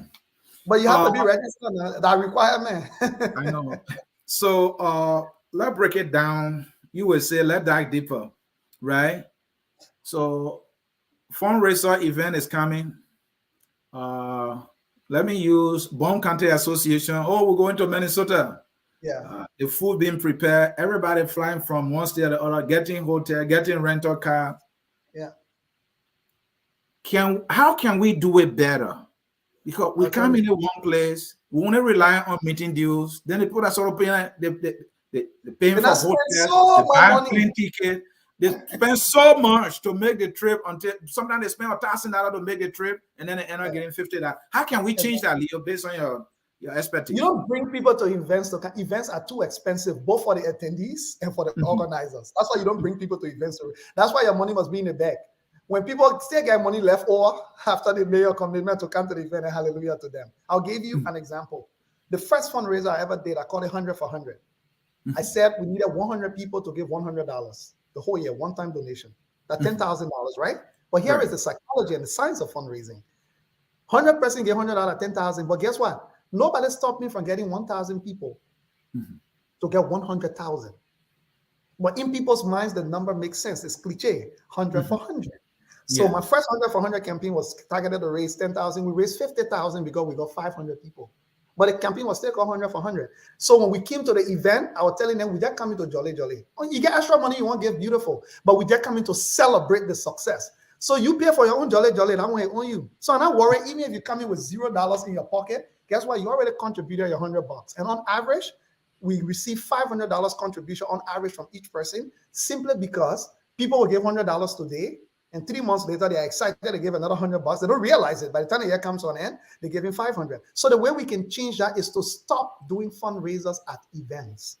But you have to be registered. That requirement. I know. So let's break it down. You will say, let's dive deeper, right? So fundraiser event is coming. Let me use Bone County Association. Oh, we're going to Minnesota. Yeah. The food being prepared. Everybody flying from one state to the other, getting hotel, getting rental car. Yeah. How can we do it better? Because we come into one place, we want to rely on meeting deals. Then they put us all up in They paying for And I spend hotels, so they much buy money. plane ticket. They spend so much to make the trip until sometimes they spend $1,000 to make the trip, and then they end up getting $50. How can we change that, Leo, based on your expertise? You don't bring people to events. Events are too expensive, both for the attendees and for the organizers. That's why you don't bring people to events. That's why your money must be in the bank. When people still get money left over after they made your commitment to come to the event, and hallelujah to them. I'll give you an example. The first fundraiser I ever did, I called it 100 for 100. I said we needed 100 people to give $100 the whole year, one-time donation. That's $10,000, right? But here is the psychology and the science of fundraising. 100 person gave $100, 10,000. But guess what? Nobody stopped me from getting 1,000 people to get 100,000. But in people's minds, the number makes sense. It's cliche, 100 for 100. So my first 100 for 100 campaign was targeted to raise 10,000. We raised 50,000 because we got 500 people. But the campaign was still called 100 for 100. So when we came to the event, I was telling them, we just coming to jolly. Oh, you get extra money, you won't give beautiful. But we just coming to celebrate the success. So you pay for your own jolly, and I'm going to own you. So I'm not worried, even if you come in with $0 in your pocket, guess what? You already contributed your $100. And on average, we receive $500 contribution on average from each person, simply because people will give $100 today, and 3 months later, they're excited to give another $100. They don't realize it. By the time the year comes to an end, they're giving 500. So the way we can change that is to stop doing fundraisers at events,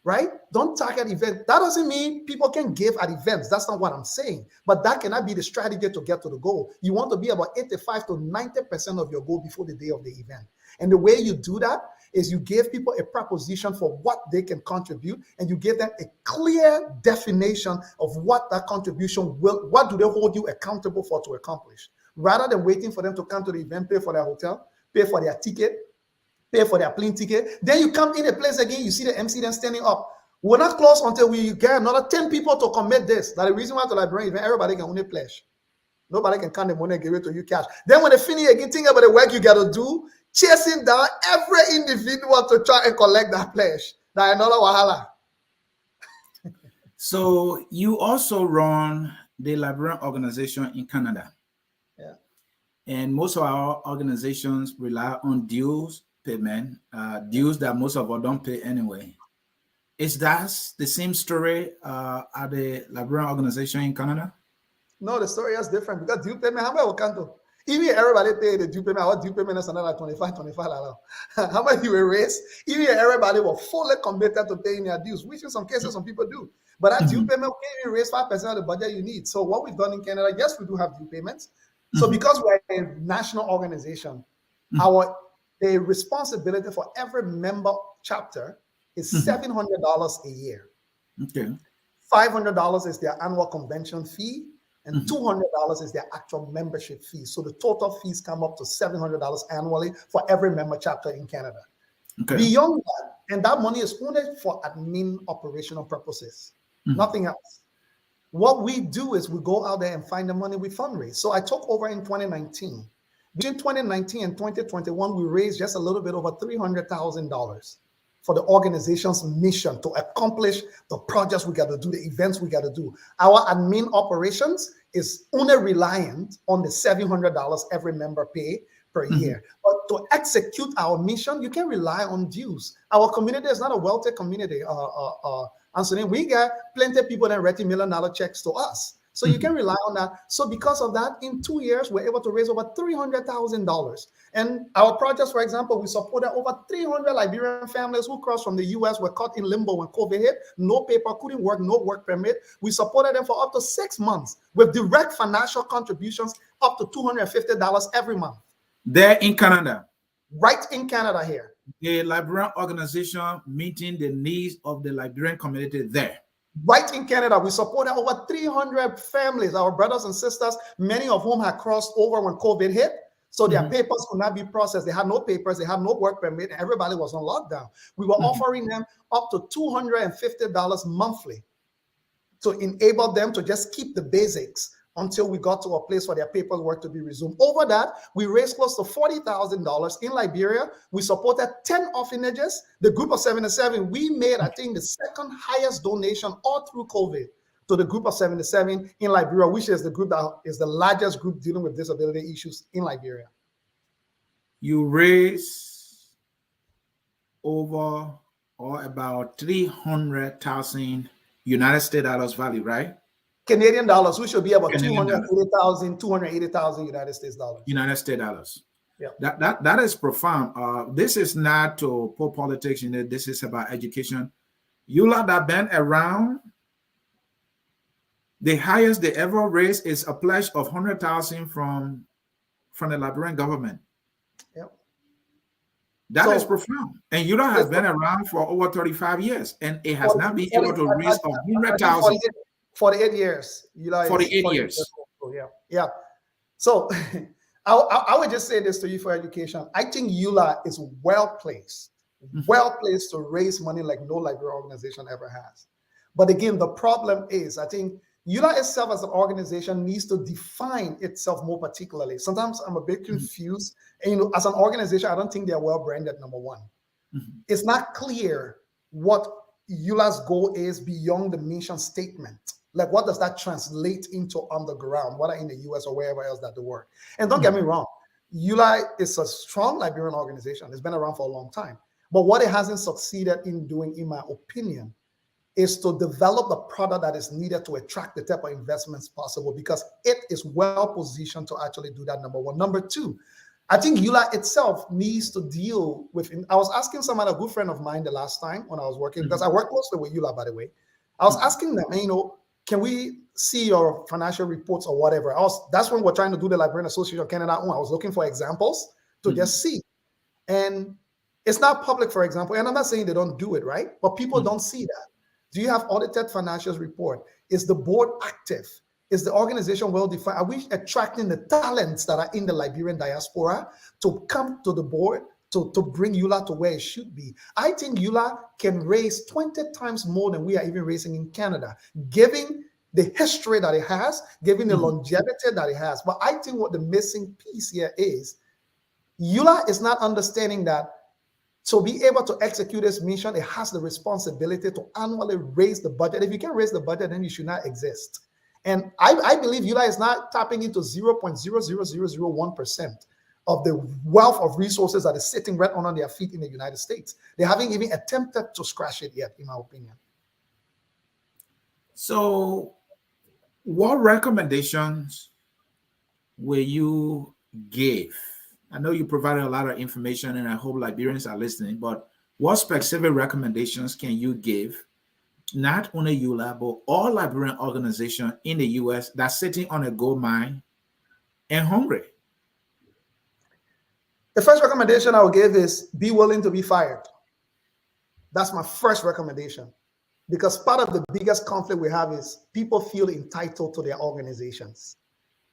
right? Don't target events. That doesn't mean people can give at events. That's not what I'm saying. But that cannot be the strategy to get to the goal. You want to be about 85 to 90% of your goal before the day of the event. And the way you do that is you give people a proposition for what they can contribute, and you give them a clear definition of what that contribution will, what do they hold you accountable for to accomplish, rather than waiting for them to come to the event, pay for their hotel, pay for their ticket, pay for their plane ticket. Then you come in a place again, you see the MC then standing up. We're not close until we get another 10 people to commit this. That's the reason why to Liberian event, everybody can only pledge. Nobody can count the money and give it to you cash. Then when they finish again, think about the work you got to do, chasing down every individual to try and collect that pledge. That's another wahala. So you also run the Liberian organization in Canada. Yeah. And most of our organizations rely on dues payment, dues that most of us don't pay anyway. Is that the same story at the Liberian organization in Canada? No, the story is different because due payment, how much we can do? Even everybody pay the due payment, our due payment is another 25. How much you will raise? Even everybody will fully committed to paying their dues, which in some cases some people do. But that due payment, okay, you raise 5% of the budget you need. So what we've done in Canada, yes, we do have due payments. So because we're a national organization, the responsibility for every member chapter is $700 a year. Okay. $500 is their annual convention fee, and $200 is their actual membership fee. So the total fees come up to $700 annually for every member chapter in Canada. Okay. Beyond that, and that money is only for admin operational purposes, nothing else. What we do is we go out there and find the money we fundraise. So I took over in 2019. Between 2019 and 2021, we raised just a little bit over $300,000 for the organization's mission to accomplish the projects we got to do, the events we got to do. Our admin operations is only reliant on the $700 every member pay per year. But to execute our mission, you can rely on dues. Our community is not a wealthy community, Anthony. We got plenty of people that write $1 million checks to us. So you can rely on that. So because of that, in 2 years, we're able to raise over $300,000. And our projects, for example, we supported over 300 Liberian families who crossed from the US, were caught in limbo when COVID hit, no paper, couldn't work, no work permit. We supported them for up to 6 months with direct financial contributions up to $250 every month. There in Canada? Right in Canada here. The Liberian organization meeting the needs of the Liberian community there. Right in Canada, we supported over 300 families, our brothers and sisters, many of whom had crossed over when COVID hit. So their papers could not be processed. They had no papers, they had no work permit, and everybody was on lockdown. We were offering them up to $250 monthly to enable them to just keep the basics until we got to a place for their paperwork to be resumed. Over that, we raised close to $40,000 in Liberia. We supported 10 orphanages. The group of 77, we made, I think, the second highest donation all through COVID to the group of 77 in Liberia, which is the group that is the largest group dealing with disability issues in Liberia. You raised over or about 300,000 United States dollars value, right? Canadian dollars, which should be about Canadian dollars. 280,000 United States dollars. United States dollars. Yeah. That is profound. This is not to put politics in it. This is about education. EULA that been around, the highest they ever raised is a pledge of 100,000 from the Liberian government. Yep. That is profound. And EULA has been around for over 35 years, and it has not been able to raise 100,000. 48 years. 48 years. Yeah. Yeah. So I would just say this to you for education. I think EULA is well placed to raise money like no Liberian organization ever has. But again, the problem is, I think EULA itself as an organization needs to define itself more particularly. Sometimes I'm a bit confused. And, as an organization, I don't think they're well branded, number one. It's not clear what EULA's goal is beyond the mission statement. Like, what does that translate into on the ground, whether in the US or wherever else that they work? And don't get me wrong, EULA is a strong Liberian organization. It's been around for a long time. But what it hasn't succeeded in doing, in my opinion, is to develop the product that is needed to attract the type of investments possible, because it is well positioned to actually do that, number one. Number two, I think EULA itself needs to deal with, I was asking someone, a good friend of mine the last time when I was working, because I work closely with EULA, by the way. I was asking them, can we see your financial reports or whatever? That's when we're trying to do the Liberian Association of Canada. I was looking for examples to just see. And it's not public, for example, and I'm not saying they don't do it, right? But people don't see that. Do you have audited financials report? Is the board active? Is the organization well defined? Are we attracting the talents that are in the Liberian diaspora to come to the board to bring EULA to where it should be? I think EULA can raise 20 times more than we are even raising in Canada, given the history that it has, given the longevity that it has. But I think what the missing piece here is, EULA is not understanding that to be able to execute this mission, it has the responsibility to annually raise the budget. If you can't raise the budget, then you should not exist. And I believe EULA is not tapping into 0.00001% of the wealth of resources that is sitting right on their feet in the United States. They haven't even attempted to scratch it yet, in my opinion. So what recommendations will you give? I know you provided a lot of information, and I hope Liberians are listening, but what specific recommendations can you give, not only EULA, but all Liberian organizations in the US that's sitting on a gold mine and hungry? The first recommendation I would give is be willing to be fired. That's my first recommendation, because part of the biggest conflict we have is people feel entitled to their organizations.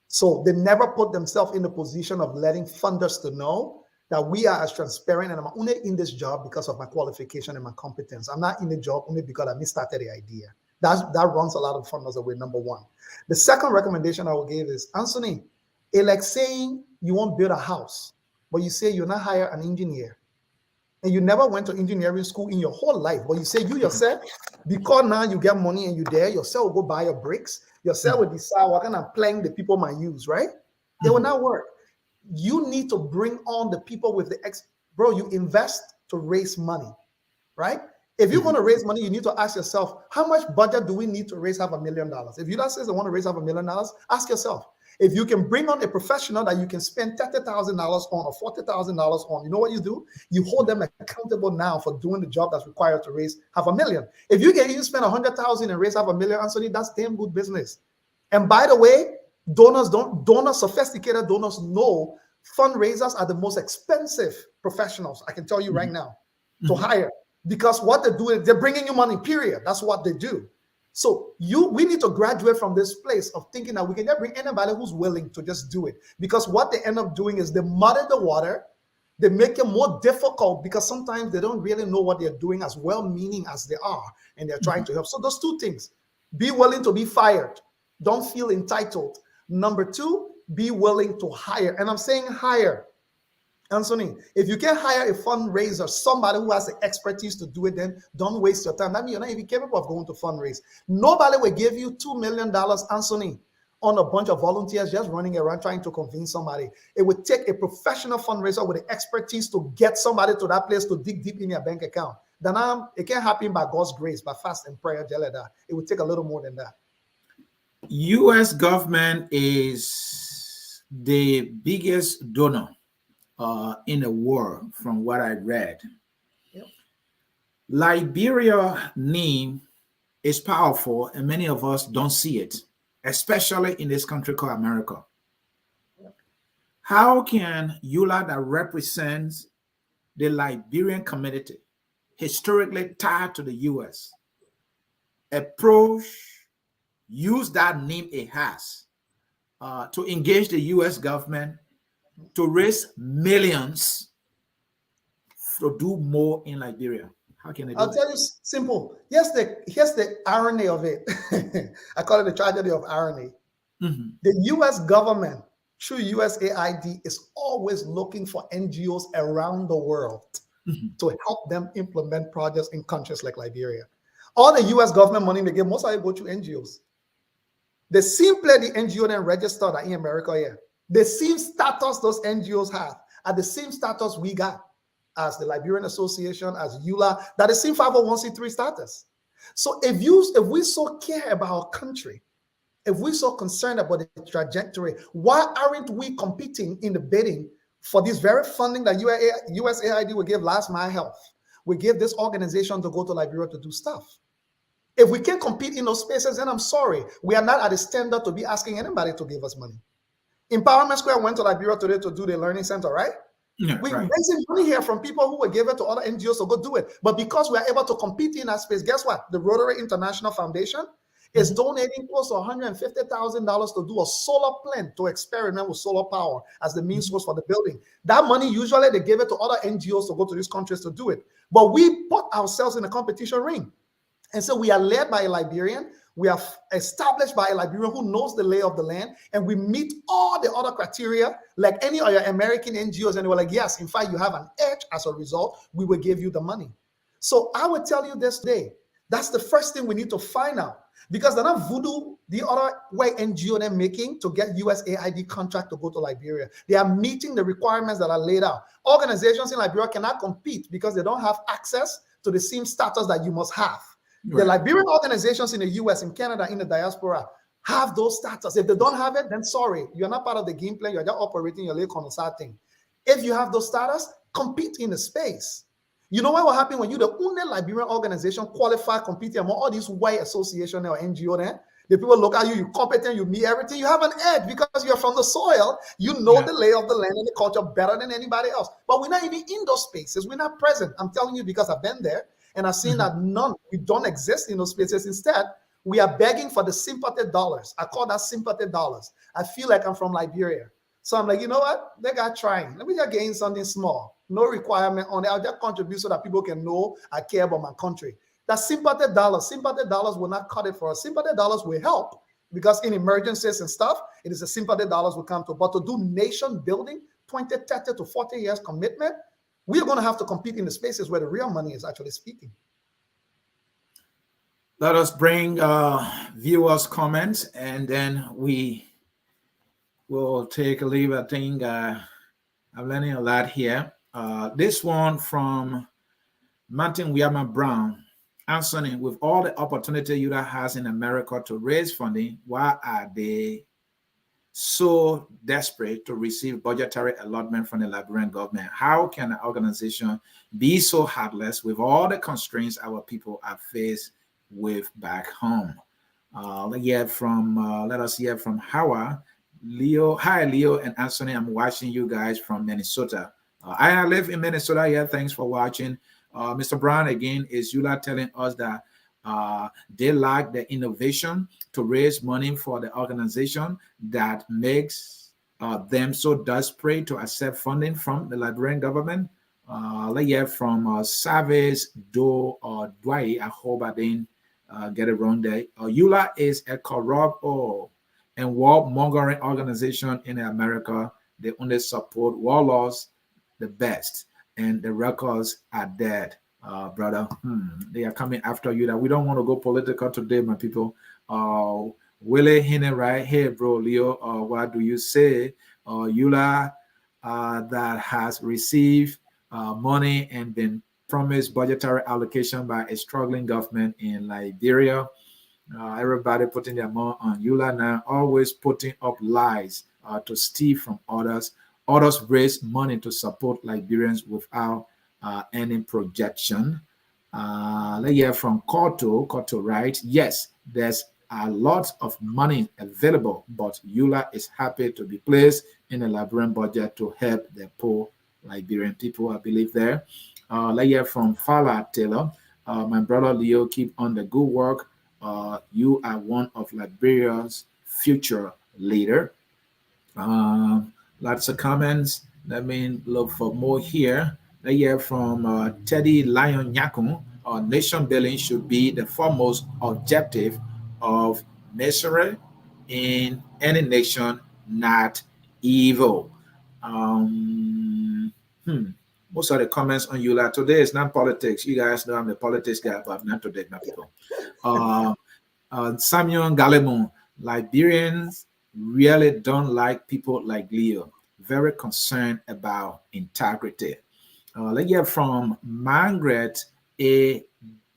So they never put themselves in the position of letting funders to know that we are as transparent, and I'm only in this job because of my qualification and my competence. I'm not in the job only because I started the idea. That runs a lot of funders away, number one. The second recommendation I will give is, Anthony, it's like saying you won't build a house, but you say you're not hire an engineer. And you never went to engineering school in your whole life, but you say you yourself, because now you get money and you're there, yourself will go buy your bricks, yourself will decide what kind of plank the people might use, right? They will not work. You need to bring on the people with the bro, you invest to raise money, right? If you're going to raise money, you need to ask yourself, how much budget do we need to raise $500,000? If you don't say they want to raise $500,000, ask yourself. If you can bring on a professional that you can spend $30,000 on or $40,000 on, you know what you do? You hold them accountable now for doing the job that's required to raise $500,000. If you can even spend $100,000 and raise $500,000, Anthony, that's damn good business. And by the way, sophisticated donors know fundraisers are the most expensive professionals, I can tell you right now, to hire, because what they do is they're bringing you money, period. That's what they do. So we need to graduate from this place of thinking that we can just bring anybody who's willing to just do it, because what they end up doing is they muddy the water. They make it more difficult because sometimes they don't really know what they're doing, as well-meaning as they are, and they're trying to help. So those two things: be willing to be fired. Don't feel entitled. Number two, be willing to hire. And I'm saying hire. Anthony, if you can hire a fundraiser, somebody who has the expertise to do it, then don't waste your time. That means you're not even capable of going to fundraise. Nobody will give you $2 million, Anthony, on a bunch of volunteers just running around trying to convince somebody. It would take a professional fundraiser with the expertise to get somebody to that place to dig deep in your bank account. then it can't happen by God's grace, by fast and prayer, Jelada. It would take a little more than that. U.S. government is the biggest donor in the world, from what I read. Yep. Liberia name is powerful, and many of us don't see it, especially in this country called America. Yep. How can EULA, that represents the Liberian community, historically tied to the U.S., use that name it has to engage the U.S. government to raise millions to do more in Liberia? How can they do I'll tell you simple. Here's the irony of it. I call it the tragedy of irony. Mm-hmm. The U.S. government, through USAID, is always looking for NGOs around the world to help them implement projects in countries like Liberia. All the U.S. government money they give, most of it go through NGOs. The simpler the NGO then registered in America here, the same status those NGOs have are the same status we got as the Liberian Association, as EULA, that is same 501c3 status. So if we so care about our country, if we're so concerned about the trajectory, why aren't we competing in the bidding for this very funding that USAID will give Last Mile Health? We give this organization to go to Liberia to do stuff. If we can't compete in those spaces, then I'm sorry. We are not at the standard to be asking anybody to give us money. Empowerment Square went to Liberia today to do the learning center, right? Yeah, We're right. raising money here from people who will give it to other NGOs to go do it. But because we are able to compete in that space, guess what? The Rotary International Foundation is donating close to $150,000 to do a solar plant to experiment with solar power as the main source for the building. That money, usually they give it to other NGOs to go to these countries to do it. But we put ourselves in a competition ring. And so we are led by a Liberian. We are established by a Liberian who knows the lay of the land, and we meet all the other criteria like any other American NGOs. And they were like, yes, in fact, you have an edge. As a result, we will give you the money. So I would tell you this day, that's the first thing we need to find out, because they're not voodoo, the other way NGO they're making to get USAID contract to go to Liberia. They are meeting the requirements that are laid out. Organizations in Liberia cannot compete because they don't have access to the same status that you must have. Right. The Liberian organizations in the US, in Canada, in the diaspora have those status. If they don't have it, then sorry, you're not part of the game plan. You're just operating your little thing. If you have those status, compete in the space. You know what will happen when you're the only Liberian organization qualified competing among all these white associations or NGO there? The people look at you, you're competent, you meet everything, you have an edge because you're from the soil, you know the lay of the land and the culture better than anybody else. But we're not even in those spaces. We're not present. I'm telling you because I've been there. And I've seen that we don't exist in those spaces. Instead, we are begging for the sympathy dollars. I call that sympathy dollars. I feel like I'm from Liberia. So I'm like, you know what? They got trying. Let me just gain something small. No requirement on it. I'll just contribute so that people can know I care about my country. That sympathy dollars will not cut it for us. Sympathy dollars will help because in emergencies and stuff, it is the sympathy dollars will come to. But to do nation building, 20, 30 to 40 years commitment, we're going to have to compete in the spaces where the real money is actually speaking. Let us bring viewers' comments, and then we will take a leave. I think I'm learning a lot here. This one from Martin Wiama Brown. Anthony, with all the opportunity UDA has in America to raise funding, why are they so desperate to receive budgetary allotment from the Liberian government? How can an organization be so heartless with all the constraints our people are faced with back home? Let us hear from Howard, Leo. Hi, Leo and Anthony. I'm watching you guys from Minnesota. I live in Minnesota. Yeah, thanks for watching. Mr. Brown, again, is Eula telling us that they lack the innovation to raise money for the organization that makes them so desperate to accept funding from the Liberian government. Let's hear from Savage Dwight. I hope I didn't get it wrong there. EULA is a corrupt and warmongering organization in America. They only support warlords the best, and the records are dead. Brother, they are coming after you. That we don't want to go political today, my people. Willie Hine right here, bro. Leo, what do you say? EULA that has received money and been promised budgetary allocation by a struggling government in Liberia. Everybody putting their money on Eula now, always putting up lies to steal from others. Others raise money to support Liberians without any projection. Let's hear from Koto, right? Yes, there's a lot of money available, but Eula is happy to be placed in the Liberian budget to help the poor Liberian people, I believe there. Let's hear from Fala Taylor. My brother Leo, keep on the good work. You are one of Liberia's future leader. Lots of comments. Let me look for more here. Let's hear from Teddy Lion Nyakun. Nation building should be the foremost objective of misery in any nation, not evil. Um, Most of the comments on Eula today is not politics. You guys know I'm the politics guy, but not today, my people. Samuel Galemon, Liberians really don't like people like Leo. Very concerned about integrity. Let's hear from Margaret A.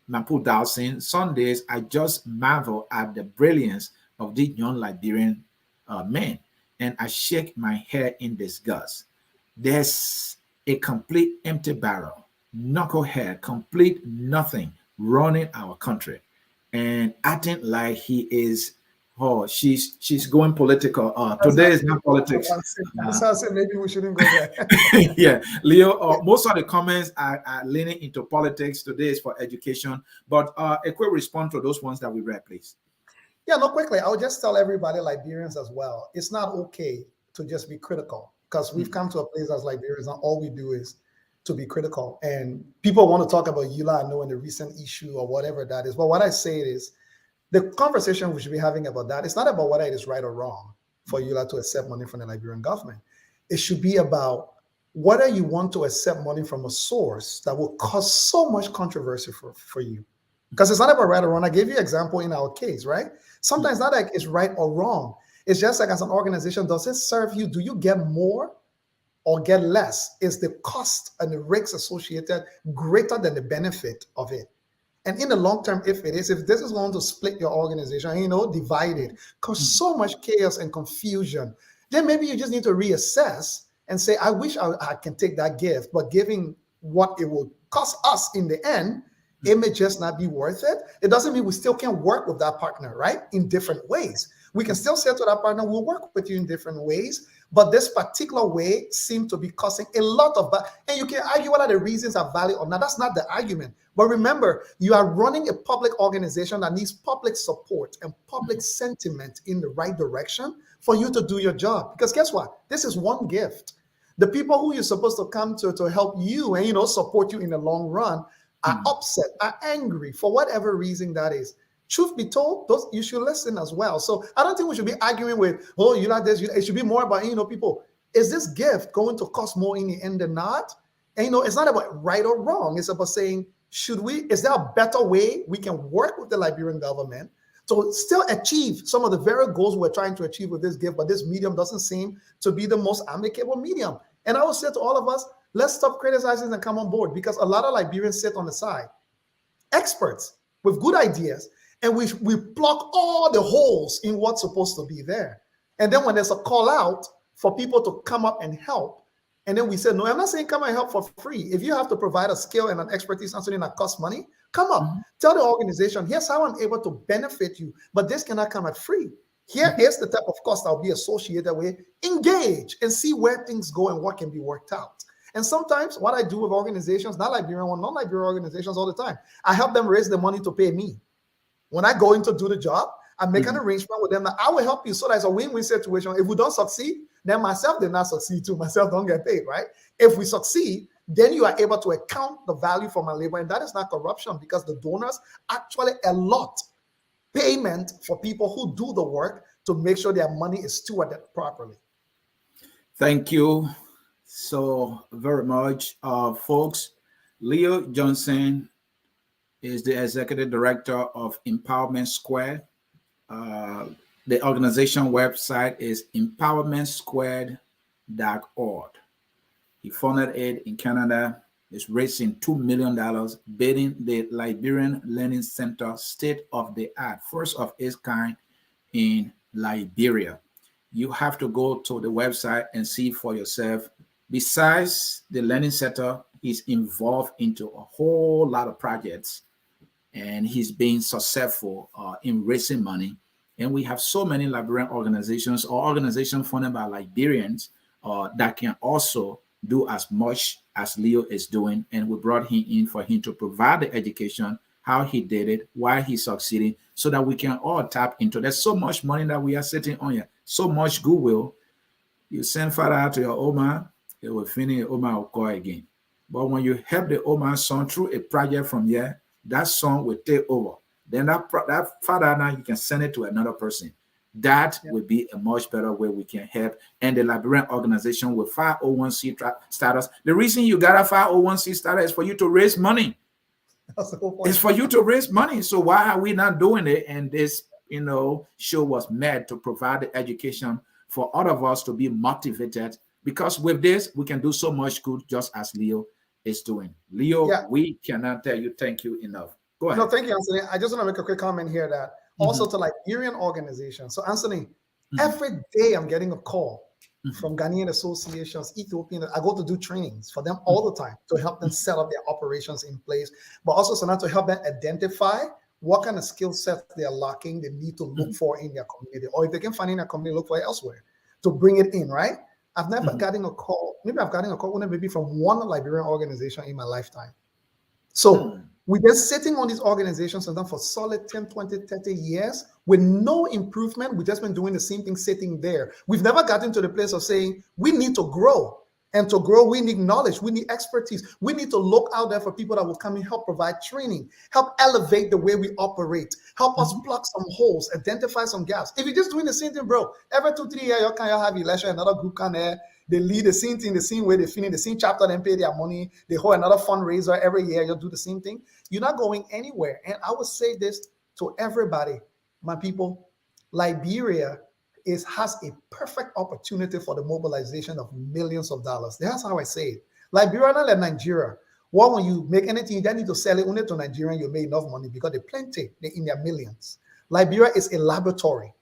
Mapu Dawson. Sundays, I just marvel at the brilliance of these young Liberian men, and I shake my head in disgust. There's a complete empty barrel, knucklehead, complete nothing running our country, and acting like he is. Oh, she's going political. Today is not politics. So I said maybe we shouldn't go there. Yeah, Leo. Most of the comments are leaning into politics. Today is for education, but a quick response to those ones that we read, please. Yeah, no, quickly. I'll just tell everybody, Liberians as well, it's not okay to just be critical, because we've come to a place as Liberians and all we do is to be critical. And people want to talk about Eula, I know, in the recent issue or whatever that is. But what I say is, the conversation we should be having about that, it's not about whether it is right or wrong for Eula to accept money from the Liberian government. It should be about whether you want to accept money from a source that will cause so much controversy for you. Because it's not about right or wrong. I gave you an example in our case, right? Sometimes not like it's right or wrong. It's just like, as an organization, does it serve you? Do you get more or get less? Is the cost and the risks associated greater than the benefit of it? And in the long term, if this is going to split your organization, divide it, cause so much chaos and confusion, then maybe you just need to reassess and say, I wish I can take that gift, but giving what it will cost us in the end, it may just not be worth it. It doesn't mean we still can't work with that partner, right? In different ways. We can still say to that partner, we'll work with you in different ways, but this particular way seems to be causing a lot of bad. And you can argue whether the reasons are valid or not. That's not the argument. But remember, you are running a public organization that needs public support and public sentiment in the right direction for you to do your job. Because guess what? This is one gift. The people who you're supposed to come to help you and support you in the long run are upset, are angry for whatever reason that is. Truth be told, you should listen as well. So I don't think we should be arguing with, oh, you like this. It should be more about, people, is this gift going to cost more in the end than not? And, it's not about right or wrong. It's about saying, is there a better way we can work with the Liberian government to still achieve some of the very goals we're trying to achieve with this gift, but this medium doesn't seem to be the most amicable medium. And I would say to all of us, let's stop criticizing and come on board, because a lot of Liberians sit on the side, experts with good ideas, and we plug all the holes in what's supposed to be there. And then when there's a call out for people to come up and help, and then we say, no, I'm not saying come and help for free. If you have to provide a skill and an expertise on something that costs money, come up. Tell the organization, here's how I'm able to benefit you, but this cannot come at free. Here is the type of cost that will be associated with. Engage and see where things go and what can be worked out. And sometimes what I do with organizations, not Liberian or non-Liberian organizations all the time, I help them raise the money to pay me. When I go in to do the job, I make an arrangement with them that I will help you so that it's a win-win situation. If we don't succeed, then myself did not succeed too. Myself don't get paid, right? If we succeed, then you are able to account the value for my labor. And that is not corruption, because the donors actually allot payment for people who do the work to make sure their money is stewarded properly. Thank you so very much, folks. Leo Johnson is the executive director of Empowerment Squared. The organization website is empowermentsquared.org. He founded it in Canada is raising $2 million, building the Liberian Learning Center, state of the art, first of its kind in Liberia. You have to go to the website and see for yourself. Besides the Learning Center, he's involved into a whole lot of projects, and he's been successful in raising money. And we have so many Liberian organizations or organizations funded by Liberians that can also do as much as Leo is doing. And we brought him in for him to provide the education, how he did it, why he's succeeding, so that we can all tap into. There's so much money that we are sitting on here, so much goodwill. You send father out to your Oma, it will finish, Oma will call again. But when you help the Oma son through a project from here, that son will take over. Then that father, now you can send it to another person. That will be a much better way we can help. And the Liberian organization with 501c status. The reason you got a 501c status is for you to raise money. It's for you to raise money. So why are we not doing it? And this, show was made to provide the education for all of us to be motivated. Because with this, we can do so much good, just as Leo is doing. Leo, we cannot tell you thank you enough. Go ahead. No, thank you, Anthony. I just want to make a quick comment here that also to Liberian organizations. So, Anthony, every day I'm getting a call from Ghanaian associations, Ethiopian. I go to do trainings for them all the time to help them set up their operations in place, but also so now to help them identify what kind of skill sets they are lacking, they need to look for in their community, or if they can find in their community, look for it elsewhere to bring it in, right? I've never gotten a call. Maybe I've gotten a call maybe from one Liberian organization in my lifetime. So we've been sitting on these organizations and them for solid 10, 20, 30 years with no improvement. We've just been doing the same thing sitting there. We've never gotten to the place of saying we need to grow. And to grow, we need knowledge, we need expertise. We need to look out there for people that will come and help provide training, help elevate the way we operate, help us plug some holes, identify some gaps. If you're just doing the same thing, bro, every 2-3 years, you can have election, another group can they lead the same thing, the same way, they finish the same chapter, then pay their money, they hold another fundraiser every year, you'll do the same thing. You're not going anywhere. And I would say this to everybody, my people, Liberia has a perfect opportunity for the mobilization of millions of dollars. That's how I say it. Liberia, not like Nigeria. Well, when you make anything, you don't need to sell it only to Nigeria, you make enough money because they're plenty, they're in their millions. Liberia is a laboratory.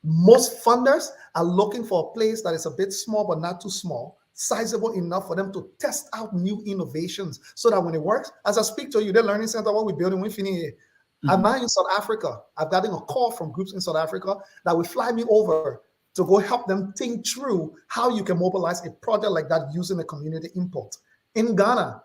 Most funders are looking for a place that is a bit small, but not too small, sizable enough for them to test out new innovations so that when it works, as I speak to you, the learning center, what we're building, we finish here. I'm now in South Africa. I've gotten a call from groups in South Africa that will fly me over to go help them think through how you can mobilize a project like that using a community input. In Ghana,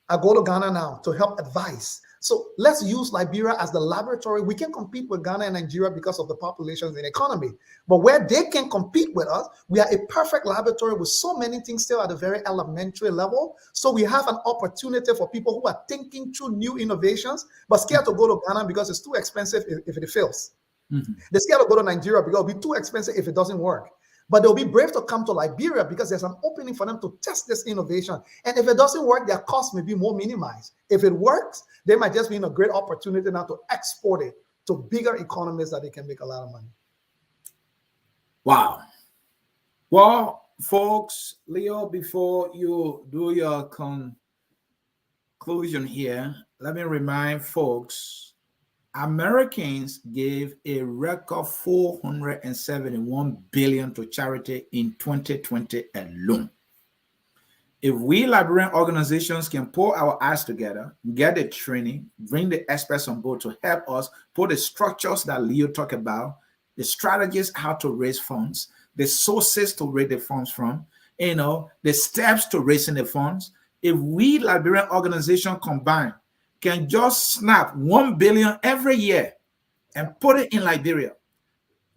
I go to Ghana now to help advise. So let's use Liberia as the laboratory. We can compete with Ghana and Nigeria because of the populations and economy. But where they can compete with us, we are a perfect laboratory with so many things still at a very elementary level. So we have an opportunity for people who are thinking through new innovations, but scared to go to Ghana because it's too expensive if it fails. They're scared to go to Nigeria because it'll be too expensive if it doesn't work. But they'll be brave to come to Liberia because there's an opening for them to test this innovation. And if it doesn't work, their cost may be more minimized. If it works, they might just be in a great opportunity now to export it to bigger economies that they can make a lot of money. Wow. Well, folks, Leo, before you do your conclusion here, let me remind folks, Americans gave a record $471 billion to charity in 2020 alone. If we Liberian organizations can pull our eyes together, get the training, bring the experts on board to help us put the structures that Leo talked about, the strategies how to raise funds, the sources to raise the funds from, the steps to raising the funds. If we Liberian organization combine can just snap 1 billion every year and put it in Liberia,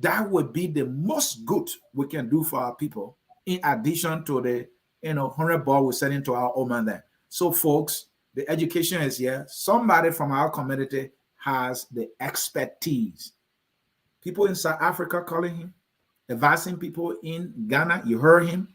that would be the most good we can do for our people, in addition to the 100 ball we're sending to our old man there. So folks, the education is here. Somebody from our community has the expertise. People in South Africa calling him, advising people in Ghana, you heard him.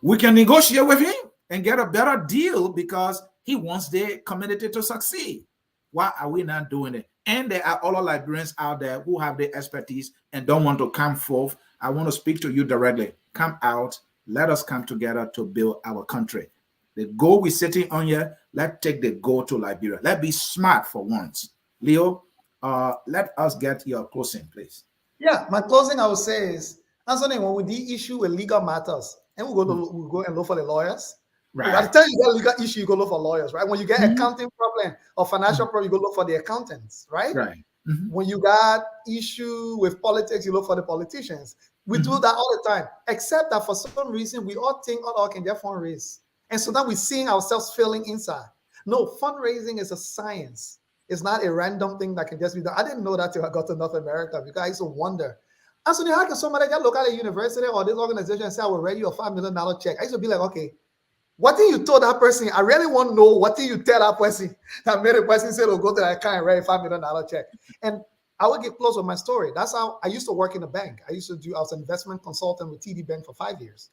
We can negotiate with him and get a better deal because he wants the community to succeed. Why are we not doing it? And there are other Liberians out there who have the expertise and don't want to come forth. I want to speak to you directly. Come out. Let us come together to build our country. The goal we're sitting on here, let's take the goal to Liberia. Let's be smart for once. Leo, let us get your closing, please. Yeah, my closing I would say is, Anthony, when we deal issue with legal matters, and we go and look for the lawyers. Right. By the time you get a legal issue, you go look for lawyers, right? When you get accounting problem or financial problem, you go look for the accountants, right? Right. When you got issue with politics, you look for the politicians. We do that all the time, except that for some reason, we all think, oh, can get fundraise. And so now we're seeing ourselves failing inside. No, fundraising is a science. It's not a random thing that can just be done. I didn't know that till I got to North America, because I used to wonder, Anthony, how can somebody just look at a university or this organization and say, I will write you a $5 million check? I used to be like, okay, what did you told that person? I really want to know what did you tell that person that made a person say, oh, go to that account and write a $5 million check. And I would get close with my story. That's how I used to work in a bank. I was an investment consultant with TD Bank for 5 years.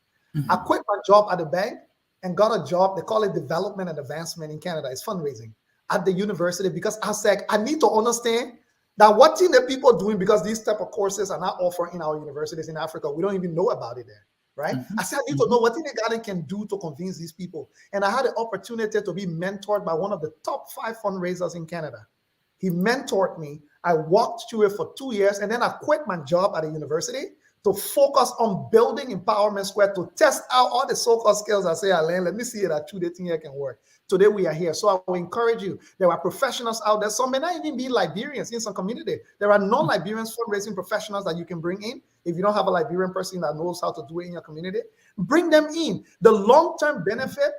I quit my job at the bank and got a job. They call it development and advancement in Canada. It's fundraising at the university, because I said, I need to understand that what thing that people are doing, because these type of courses are not offered in our universities in Africa. We don't even know about it there, right? I said, I need to know what thing the God can do to convince these people. And I had the opportunity to be mentored by one of the top 5 fundraisers in Canada. He mentored me. I walked through it for 2 years, and then I quit my job at the university to focus on building Empowerment Square, to test out all the so-called skills I say I learned. Let me see that through the thing here can work. Today we are here. So I will encourage you. There are professionals out there. Some may not even be Liberians in some community. There are non-Liberians fundraising professionals that you can bring in. If you don't have a Liberian person that knows how to do it in your community, bring them in. The long-term benefit,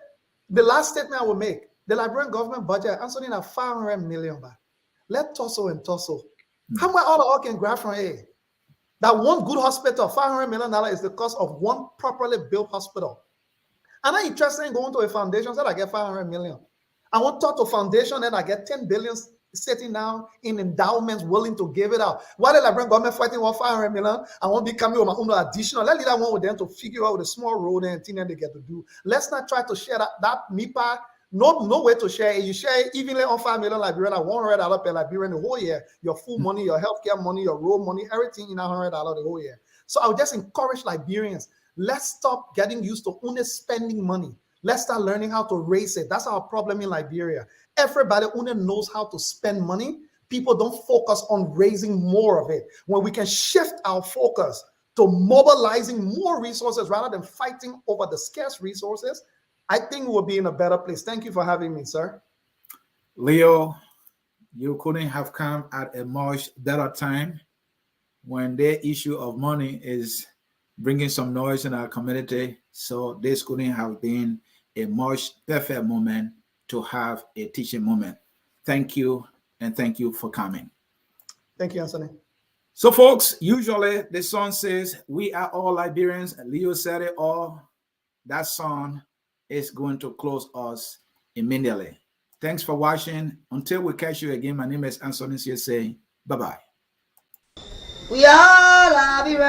the last statement I will make, the Liberian government budget, Anthony, at 500 million baht. Let tussle and tussle. How much all can grab from A? That one good hospital, $500 million is the cost of one properly built hospital. I'm not interested in going to a foundation that I get 500 million. I want to talk to a foundation and I get 10 billion sitting down in endowments willing to give it out. Why the Liberian government fighting for 500 million? I want to be coming with my own additional. Let's leave that one with them to figure out with a small road and thing that they get to do. Let's not try to share that MIPA. No way to share it. You share it evenly on 5 million Liberian, at $100 per Liberian the whole year. Your food money, your healthcare money, your road money, everything in $100 the whole year. So I would just encourage Liberians, let's stop getting used to only spending money. Let's start learning how to raise it. That's our problem in Liberia. Everybody only knows how to spend money. People don't focus on raising more of it. When we can shift our focus to mobilizing more resources rather than fighting over the scarce resources, I think we'll be in a better place. Thank you for having me, sir. Leo, you couldn't have come at a much better time when the issue of money is bringing some noise in our community. So this couldn't have been a much perfect moment to have a teaching moment. Thank you, and thank you for coming. Thank you, Anthony. So, folks, usually the song says, we are all Liberians. Leo said it all. That song is going to close us immediately. Thanks for watching. Until we catch you again, my name is Anthony saying bye-bye. We are Liberians.